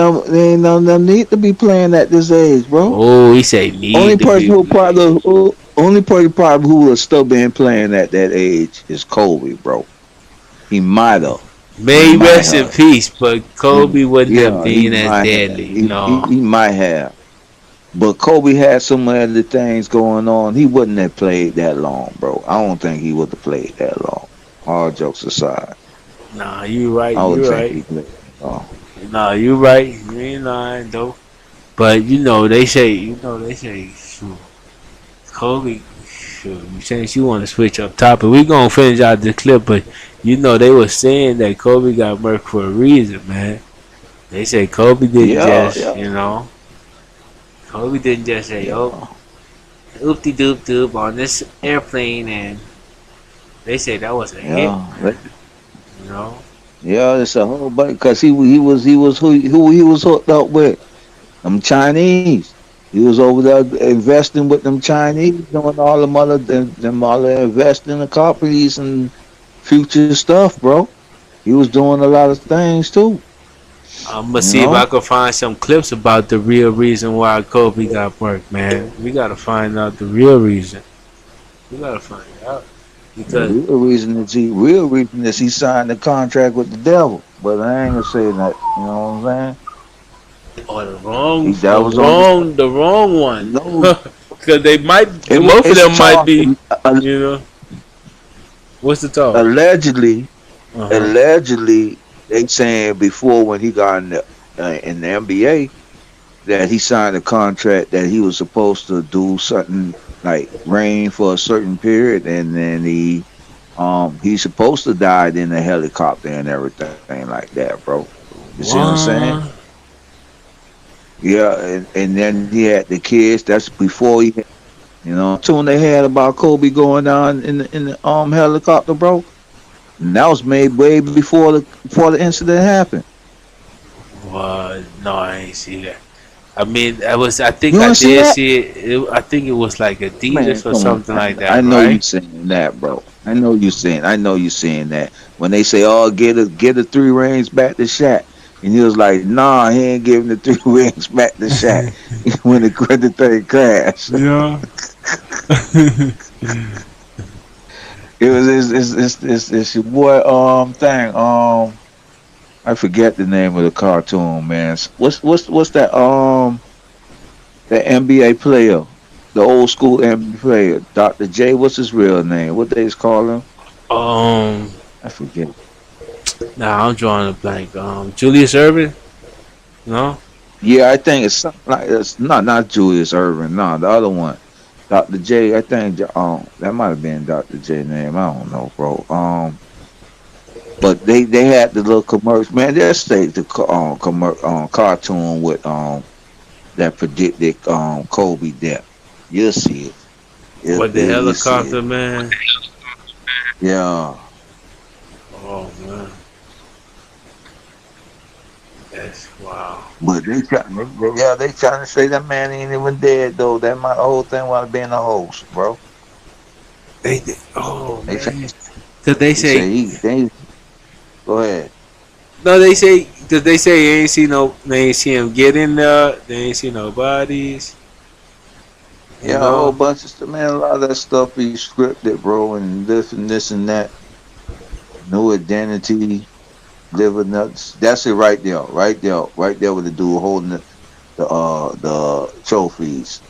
of them need to be playing at this age, bro. Oh, he say need only to person be. Only person probably who would still been playing at that age is Kobe, bro. He might have. May rest in peace, but Kobe wouldn't have been as deadly. He might have. But Kobe had some other things going on. He wouldn't have played that long, bro. I don't think he would have played that long. All jokes aside. Nah, you right. I would You think right. he played long. Nah, you right. You ain't lying though. But they say, shoot, Kobe. Shoot, you saying she want to switch up topic? We gonna finish out the clip, but they were saying that Kobe got murked for a reason, man. They say Kobe didn't Kobe didn't just say, oopty doop doop on this airplane, and they say that was a hit. Yeah, it's a whole bunch because he was who he was hooked up with, them Chinese. He was over there investing with them Chinese, doing all them other investing in the companies and future stuff, bro. He was doing a lot of things too. I'm gonna see if I can find some clips about the real reason why Kobe got murked, man. We gotta find out the real reason. We gotta find out because the real reason is he signed the contract with the devil. But I ain't gonna say that. You know what I'm saying? Or the wrong one. No, because they might. Both of them might be. What's the talk? Allegedly, they saying before when he got in the NBA that he signed a contract that he was supposed to do something like reign for a certain period, and then he's supposed to die in a helicopter and everything like that, bro. You see what I'm saying? Yeah, and then he had the kids. That's before he, tune they had about Kobe going down in the helicopter, bro. And that was made way before the incident happened. What? No, I ain't see that. I mean, I was. I think You I want to see did that? see it. I think it was like Man, Adidas or come on. something like I that, know you right? saying that, bro. I know you saying that. When they say, "Oh, get the 3 rings back to Shaq," and he was like, "Nah, he ain't giving the 3 rings back to Shaq." when the thing crashed, Yeah. it was it's your boy thing I forget the name of the cartoon, man. What's that NBA player, the old school NBA player, Dr. J. What's his real name? What they call him? um. I forget. Nah, I'm drawing a blank. Julius Irvin. No. Yeah, I think it's something like it's not Julius Irvin. No, the other one, Dr. J. I think that might have been Dr. J name. I don't know, bro. But they had the little commercial. Man, just take the cartoon with that predicted Kobe death. You'll see it. What the You see it. helicopter man? Yeah. Oh man, that's wow. But they trying to say that man ain't even dead though. That my whole thing was being a host, bro. Oh They say man. Cause they they say say they go ahead. no. They say cause they say they ain't see no. They ain't see him get in there. They ain't see no bodies. You Yeah, a whole know. bunch of stuff, man. A lot of that stuff be scripted, bro, and this and that. New identity, living nuts. That's it right there, right there with the dude holding the trophies.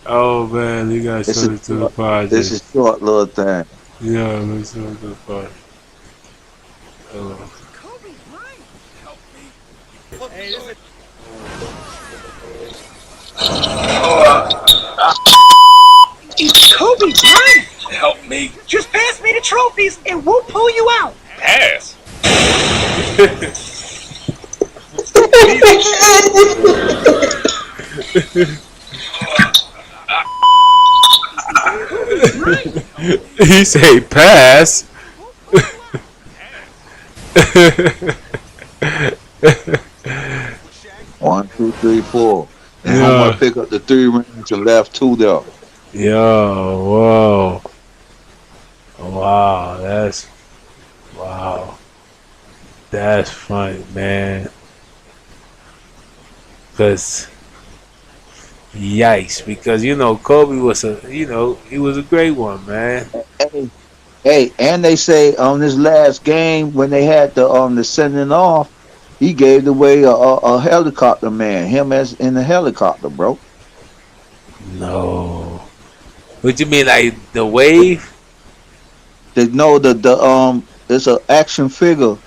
Oh man, you gotta It's show a it to the it's a project. short little thing. Yeah, let's show it to the project. Oh. It's Kobe Bryant. Help me. Just pass me the trophies and we'll pull you out. Pass. He say pass. 1, 2, 3, 4. And Homer Yeah. pick up the 3 rings and left 2 there. Yo, whoa. Wow, wow. That's funny, man. Cause yikes, because Kobe was he was a great one, man. Hey, and they say on this last game when they had the sending off, he gave away a helicopter man, him as in the helicopter, bro. No. What you mean, like the wave? They know there's a action figure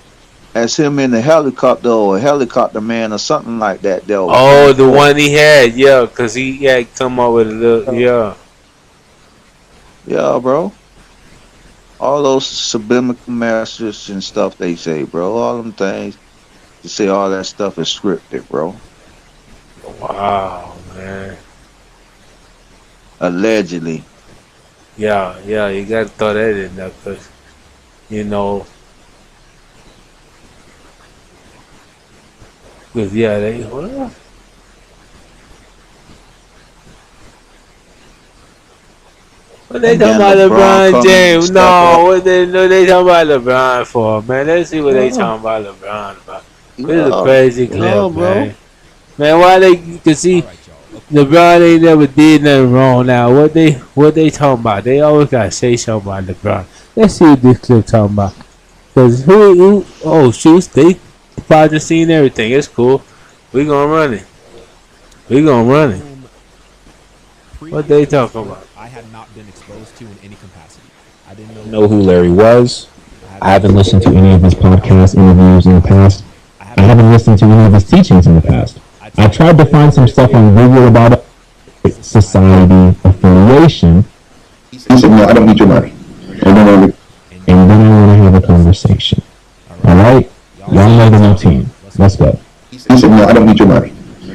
as him in the helicopter or a helicopter man or something like that. That was Oh, pretty the cool. one he had, yeah, cause he had come up with a little, yeah. Yeah, bro. All those subliminal messages and stuff they say, bro. All them things. You say all that stuff is scripted, bro. Wow, man. Allegedly. Yeah, you gotta throw that in there, cause you know, cause yeah, what they And talking then about LeBron LeBron coming and James? step No, up. what they talking about LeBron for, man? Let's see what they Yeah, talking about LeBron about. This is a yeah, crazy yeah, clip, bro. man. Man, why they? Cause see, LeBron ain't never did nothing wrong. Now, what they talking about? They always gotta say something about LeBron. Let's see what this clip talking about. Cause who oh shoot, they probably just seen everything. It's cool. We gonna run it. We gonna run it. What they talking about? I had not been exposed to in any capacity. I didn't Know who Larry was. I haven't listened to any of his podcast interviews in the past. I haven't listened to any of his teachings in the past. I tried to find some stuff on Google about society affiliation. He said, no, I don't need your money. And then I want to have a conversation. All right? Y'all know the routine. Let's go. He said, no, I don't need your money.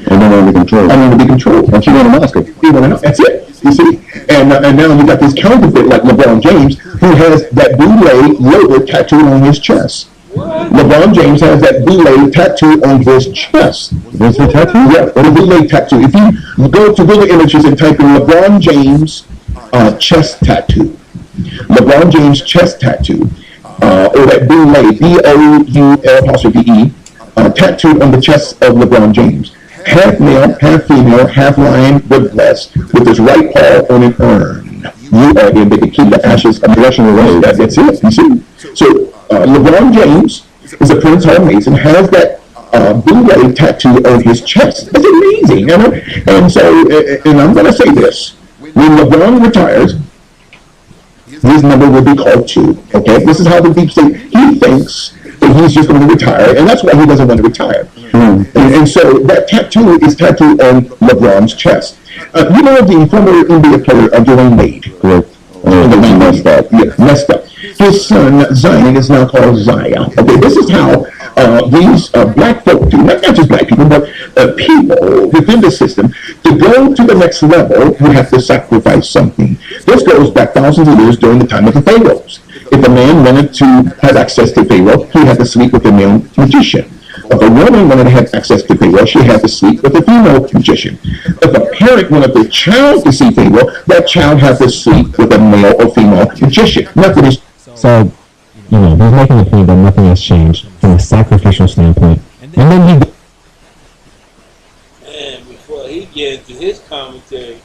I don't want to be controlled. I want to be controlled. Like, you want a Moscow. You want to That's it. You see? And now you got this counterfeit like LeBron James who has that bootleg logo tattooed on his chest. LeBron James has that bootleg tattoo on his chest. What's the tattoo? Yeah, or the bootleg tattoo. If you go to Google Images and type in LeBron James chest tattoo, LeBron James chest tattoo, or that bootleg, B-O-U-L'-E, tattooed on the chest of LeBron James. Half male, half female, half lion with breast, with his right paw on an urn. You are in, they can keep the ashes of Russian away. That's it, you see? So, LeBron James is a Prince Hall Mason, has that bootleg tattoo on his chest. It's amazing, you know? And so, and I'm going to say this. When LeBron retires, his number will be called 2, okay? This is how the deep state, he thinks that he's just going to retire, and that's why he doesn't want to retire. And so that tattoo is tattooed on LeBron's chest. You know the former NBA player, Dwayne Wade? Correct. Messed up. His son, Zion, is now called Zion. Okay, this is how these black folk do, not just black people, but people within the system, to go to the next level, you have to sacrifice something. This goes back thousands of years during the time of the pharaohs. If a man wanted to have access to Pharaoh, he had to sleep with a male magician. If a woman wanted to have access to Pharaoh, she had to sleep with a female magician. If a parent wanted their child to see Pharaoh, that child had to sleep with a male or female magician. Nothing is. So, you know, he's making the point that nothing has changed from a sacrificial standpoint. And then he... Man, before he gets into his commentary,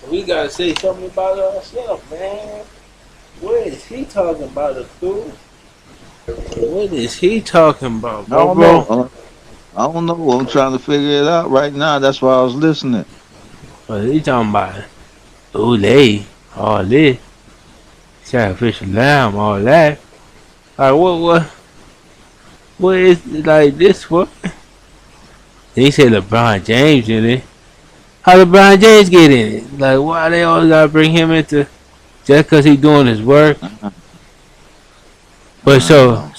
we gotta say something about ourselves, man. What is he talking about, the fool? What is he talking about, bro? I don't know. I'm trying to figure it out right now. That's why I was listening. What he talking about? Olay, all this, sacrificial lamb, all that. Like what is like this? What? He said LeBron James in it. How LeBron James get in it? Like why they always gotta bring him into just because he doing his work? But so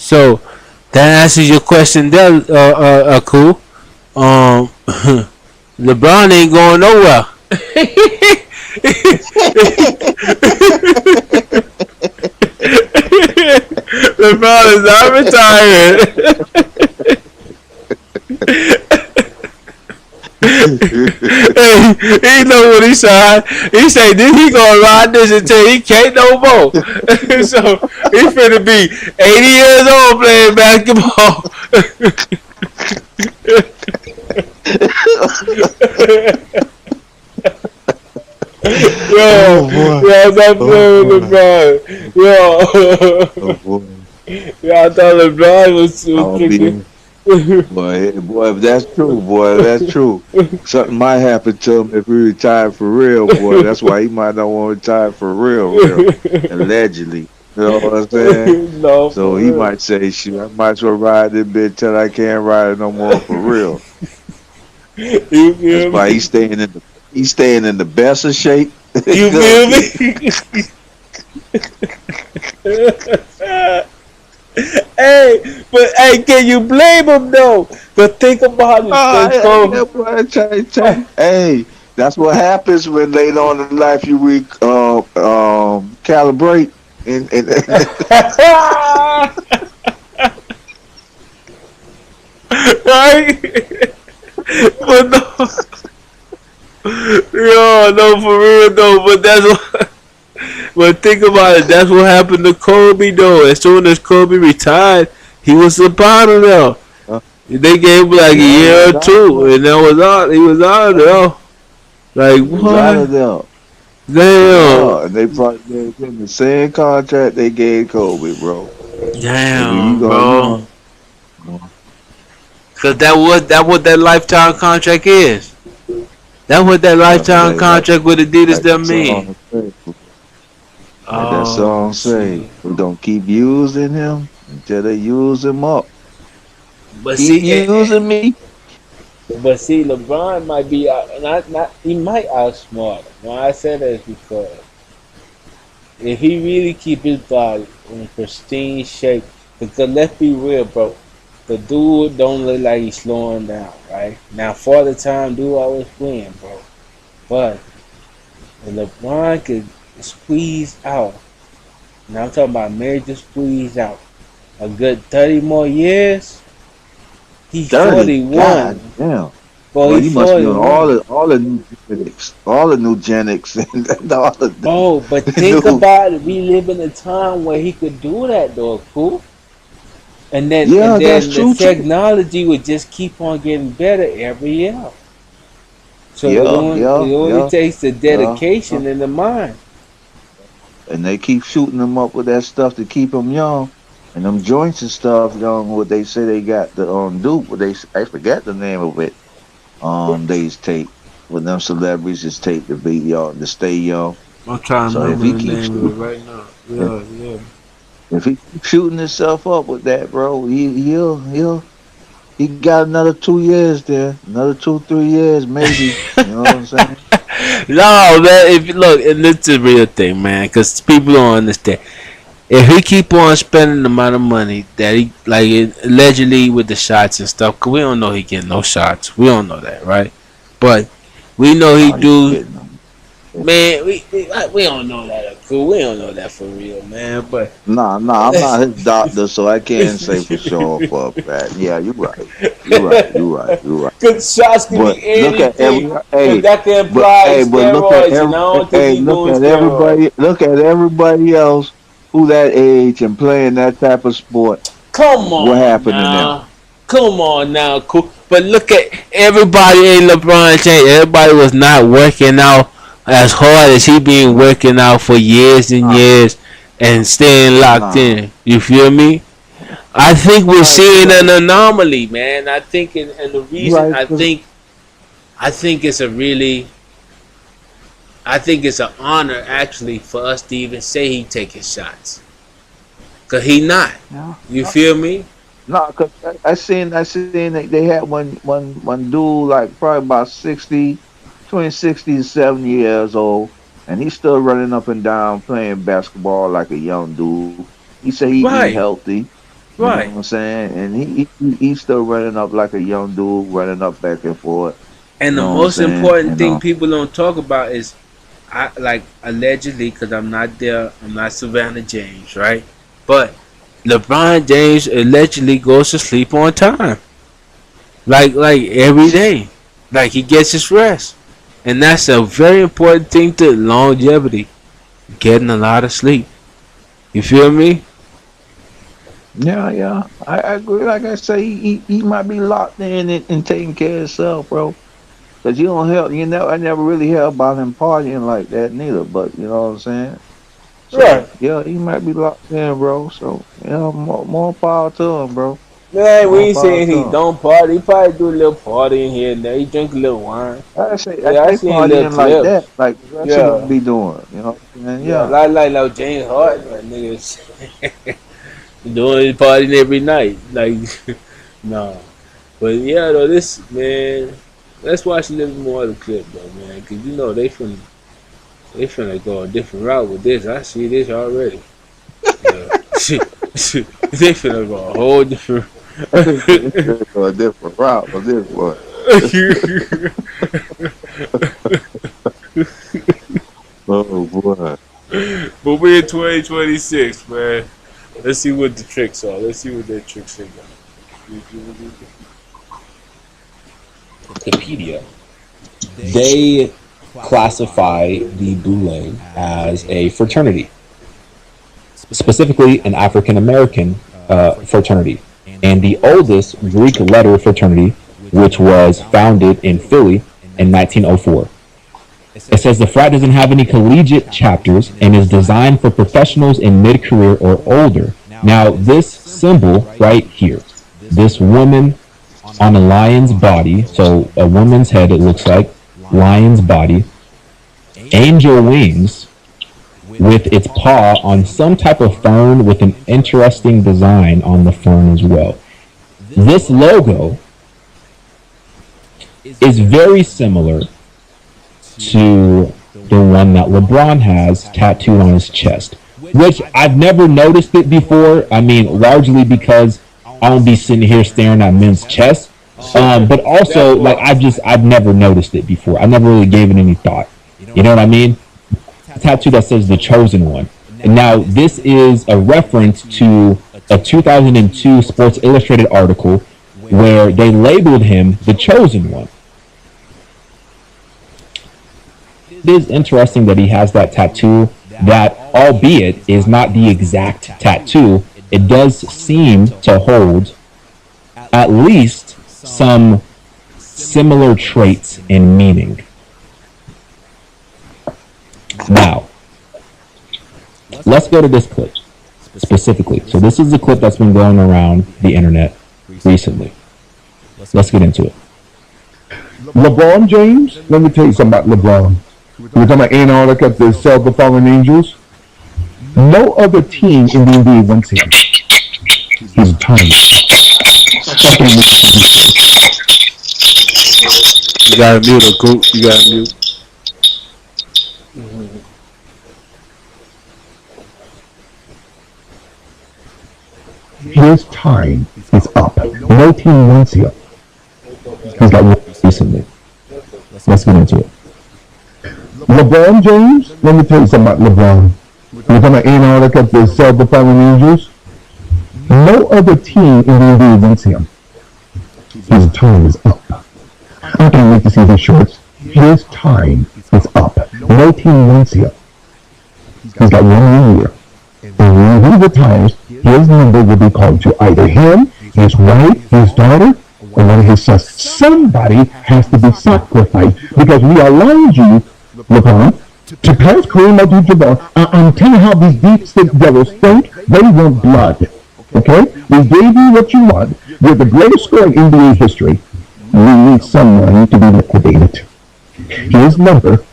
that answers your question there, cool. LeBron ain't going nowhere. LeBron is not retired. He know what he said. He say this he gonna ride this until he can't no more. So he finna be 80 years old playing basketball. That's playing with LeBron. I thought LeBron was freaking. Boy, if that's true, something might happen to him if he retired for real, boy. That's why he might not want to retire for real, allegedly. You know what I'm saying? No, so he might say, "Shoot, I might as well ride this bitch till I can't ride it no more for real." That's why he's staying in the best of shape. You feel me? Hey, but hey, can you blame him though? But think about it. Hey, that's what happens when later on in life you calibrate and right? But no, for real though. But that's what. But think about it. That's what happened to Kobe though. As soon as Kobe retired, he was up out of there. They gave him like a year or two, and that was out. He was out of there. Like what? Out of there. Damn. And they probably gave him the same contract they gave Kobe, bro. Damn, bro. Cause that what that lifetime contract is. That's what that lifetime contract with Adidas them mean. Like that song say, we're gonna keep using him until they use him up. But keep using me. But see, LeBron might be he might outsmart him. Why I said that is because if he really keep his body in pristine shape, because let's be real, bro, the dude don't look like he's slowing down, right? Now, for the time, dude always win, bro. But if LeBron could squeeze out, now I'm talking about major squeeze out, a good 30 more years, he's 41. God damn. Boy, Well, he's you must be on 41. all the new genetics, and all the. Oh, but think about it. We live in a time where he could do that, though, cool. And then, Yeah, and then that's the true too. technology would just keep on getting better every year. So Yeah, it only takes the yeah. dedication and the mind. And they keep shooting them up with that stuff to keep them young, and them joints and stuff. Young, what they say they got the dupe, but I forgot the name of it. They just take when them celebrities just take the be young to stay young. I'm trying to So if remember he the keeps name of it right now. Yeah. if he keeps shooting himself up with that, bro, he got another 2 years there, another 2-3 years maybe. You know what I'm saying? No, man. If you look, and it's a real thing, man, because people don't understand. If he keep on spending the amount of money that he allegedly with the shots and stuff, cause we don't know he getting no shots. We don't know that, right? But we know he do. Man, we don't know that. Cool, we don't know that for real, man. But Nah, I'm not his doctor, so I can't say for sure for a fact. Yeah, you're right. Good shots can But be anything. look at every, That can imply but look at steroids, and I don't think he's look doing at steroids. look at everybody else who that age and playing that type of sport. Come on, What happened to now. them? Come on now, cool. But look at everybody ain't LeBron James. Everybody was not working out as hard as he been working out for years and years and staying locked in. You feel me? I think we're seeing an anomaly, man. I think, and the reason I think it's a really, I think it's an honor actually for us to even say he taking shots, cause he not. You feel me? No, cause I seen that they had one dude like probably about 60 and 70 years old, and he's still running up and down playing basketball like a young dude. He said he eat healthy. You know what I'm saying? And he's still running up like a young dude, running up back and forth. And the You know what I'm most saying? important You thing know? people don't talk about is, allegedly, because I'm not there, I'm not Savannah James, right? But LeBron James allegedly goes to sleep on time, like every day, like he gets his rest, and that's a very important thing to longevity, getting a lot of sleep. You feel me? Yeah. I agree. Like I say, he might be locked in and taking care of himself, bro. Cause you don't help. I never really heard about him partying like that neither. But you know what I'm saying? So, Right. Yeah, he might be locked in, bro. So yeah, more power to him, bro. Man, we More ain't power saying to he him. don't party. He probably do a little party in here and there. He drink a little wine. I say Yeah, I they seen little partying like clips. that, like that's Yeah. what we be doing. You know what I'm saying? Yeah, Yeah. like James Harden, that niggas doing his partying every night. Like, no. But yeah, though, this, man, let's watch a little more of the clip, though, man. Because, you know, they finna go a different route with this. I see this already. Yeah. They finna go a whole different Go a different route for this one. Oh boy. But we're in 2026, man. Let's see what the tricks are. Let's see what their tricks are. Wikipedia, they classify the Boule as a fraternity, specifically an African American fraternity, and the oldest Greek letter fraternity, which was founded in Philly in 1904. It says the frat doesn't have any collegiate chapters and is designed for professionals in mid-career or older. Now, this symbol right here, this woman on a lion's body, so a woman's head, it looks like, lion's body, angel wings with its paw on some type of fern with an interesting design on the fern as well. This logo is very similar to the one that LeBron has tattooed on his chest, which I've never noticed it before. I mean, largely because I won't be sitting here staring at men's chests. But also, like, I've never noticed it before. I never really gave it any thought. You know what I mean? Tattoo that says the chosen one. And now this is a reference to a 2002 Sports Illustrated article where they labeled him the chosen one. It is interesting that he has that tattoo that, albeit is not the exact tattoo, it does seem to hold at least some similar traits in meaning. Now, let's go to this clip specifically. So this is the clip that's been going around the internet recently. Let's get into it. LeBron James, let me tell you something about LeBron. We're talking about Antarctica, the Cell of the Fallen Angels. No other team in the NBA wants him. He's tiny. You gotta mute a group. You gotta mute. His time is up. No team wants him. He's got one recently. Let's get into it. LeBron James, let me tell you something about LeBron. We're talking about Antarctica, the Cell of the Fallen Angels. No other team in the NBA wants him. His time is up. I can't wait to see his shorts. His time is up. No team wants him. He's got 1 more year. And when he retires, his number will be called to either him, his wife, his daughter, or one of his sons. Somebody has to be sacrificed because we allowed you, LeBron, to pass Kareem Abdul-Jabbar. I'm telling you how these deep state devils think. They want blood. Okay? We gave you what you want. You're the greatest scorer in NBA history. We need someone to be liquidated. His number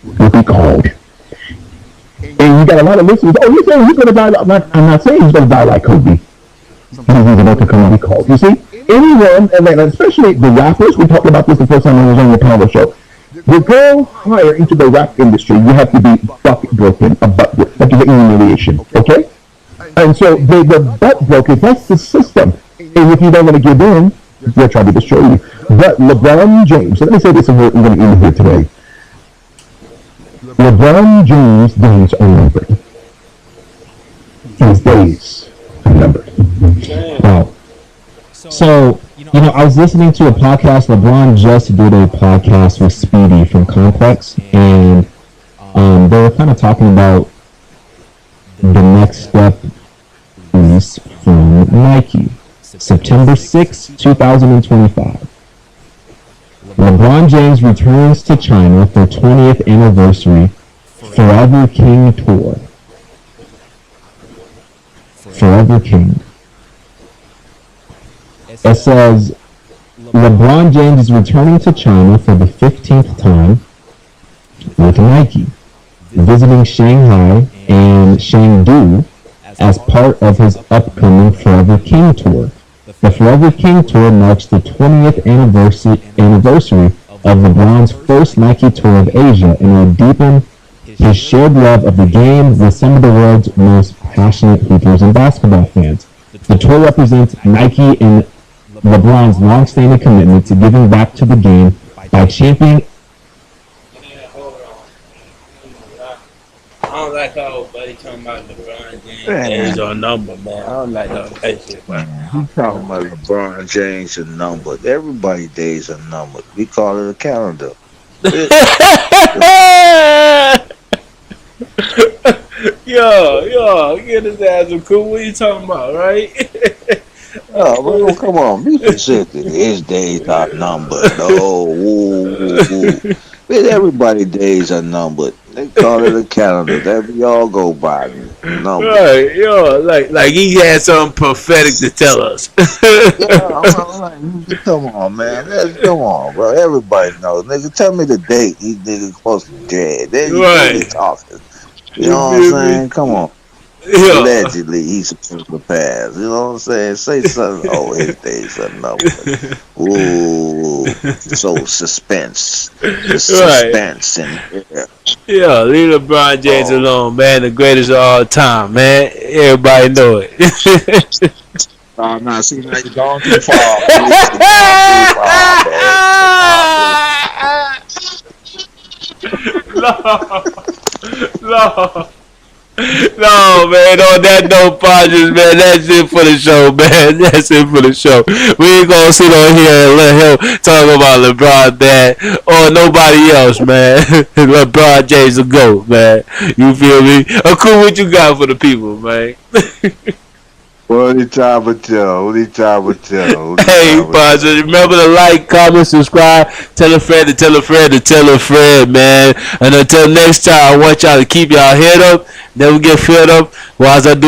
will be called. And you got a lot of listeners. Oh, you're saying he's going to die? I'm not saying he's going to die like Kobe. He's about to come and be called. You see, anyone, and especially the rappers, we talked about this the first time I was on the Power Show. To go higher into the rap industry, you have to be butt broken, a butt broken, like the humiliation, okay? And so the butt broken, that's the system. And if you don't want to give in, they'll try to destroy you. But LeBron James, so let me say this and we're going to end here today. LeBron James' days are numbered. His days are numbered. Wow. So, you know, I was listening to a podcast. LeBron just did a podcast with Speedy from Complex, and they were kind of talking about the next step release from Nike. September 6, 2025. LeBron James returns to China for 20th anniversary Forever King Tour. Forever King. It says, LeBron James is returning to China for the 15th time with Nike, visiting Shanghai and Chengdu as part of his upcoming Forever King Tour. The Forever King Tour marks the 20th anniversary of LeBron's first Nike tour of Asia and will deepen his shared love of the game with some of the world's most passionate hoopers and basketball fans. The tour represents Nike and LeBron's long-standing commitment to giving back to the game by championing. I don't like how old buddy talking about LeBron James days are number, man. I don't like all that shit, man. He's talking about LeBron James are numbered. Everybody's days are numbered. We call it a calendar. Yo, get his ass a cool. What you talking about, right? Oh, well, come on, be specific. His days are numbered. Everybody's days are numbered. They call it a calendar that we all go by. Number. Right, like he had something prophetic to tell us. Come on, man. Come on, bro. Everybody knows. Nigga, tell me the date these niggas supposed to be dead. Then you really talking. You know what I'm saying? Come on. Yeah. Allegedly, he's supposed to pass. You know what I'm saying? Say something. Oh, his days are numbered. Ooh, so suspense. The suspense in here. Yeah, leave LeBron James alone, man. The greatest of all time, man. Everybody know it. Oh, no, see, now you're going too far. No, man, on that note, Padres, man, that's it for the show, man. That's it for the show. We ain't gonna sit on here and let him talk about LeBron, man, or nobody else, man. LeBron James a GOAT, man. You feel me? Cool, what you got for the people, man? Only time will tell. Only time will tell. Hey, Padres, remember to like, comment, subscribe, tell a friend to tell a friend to tell a friend, man. And until next time, I want y'all to keep y'all head up, never get fed up, while I do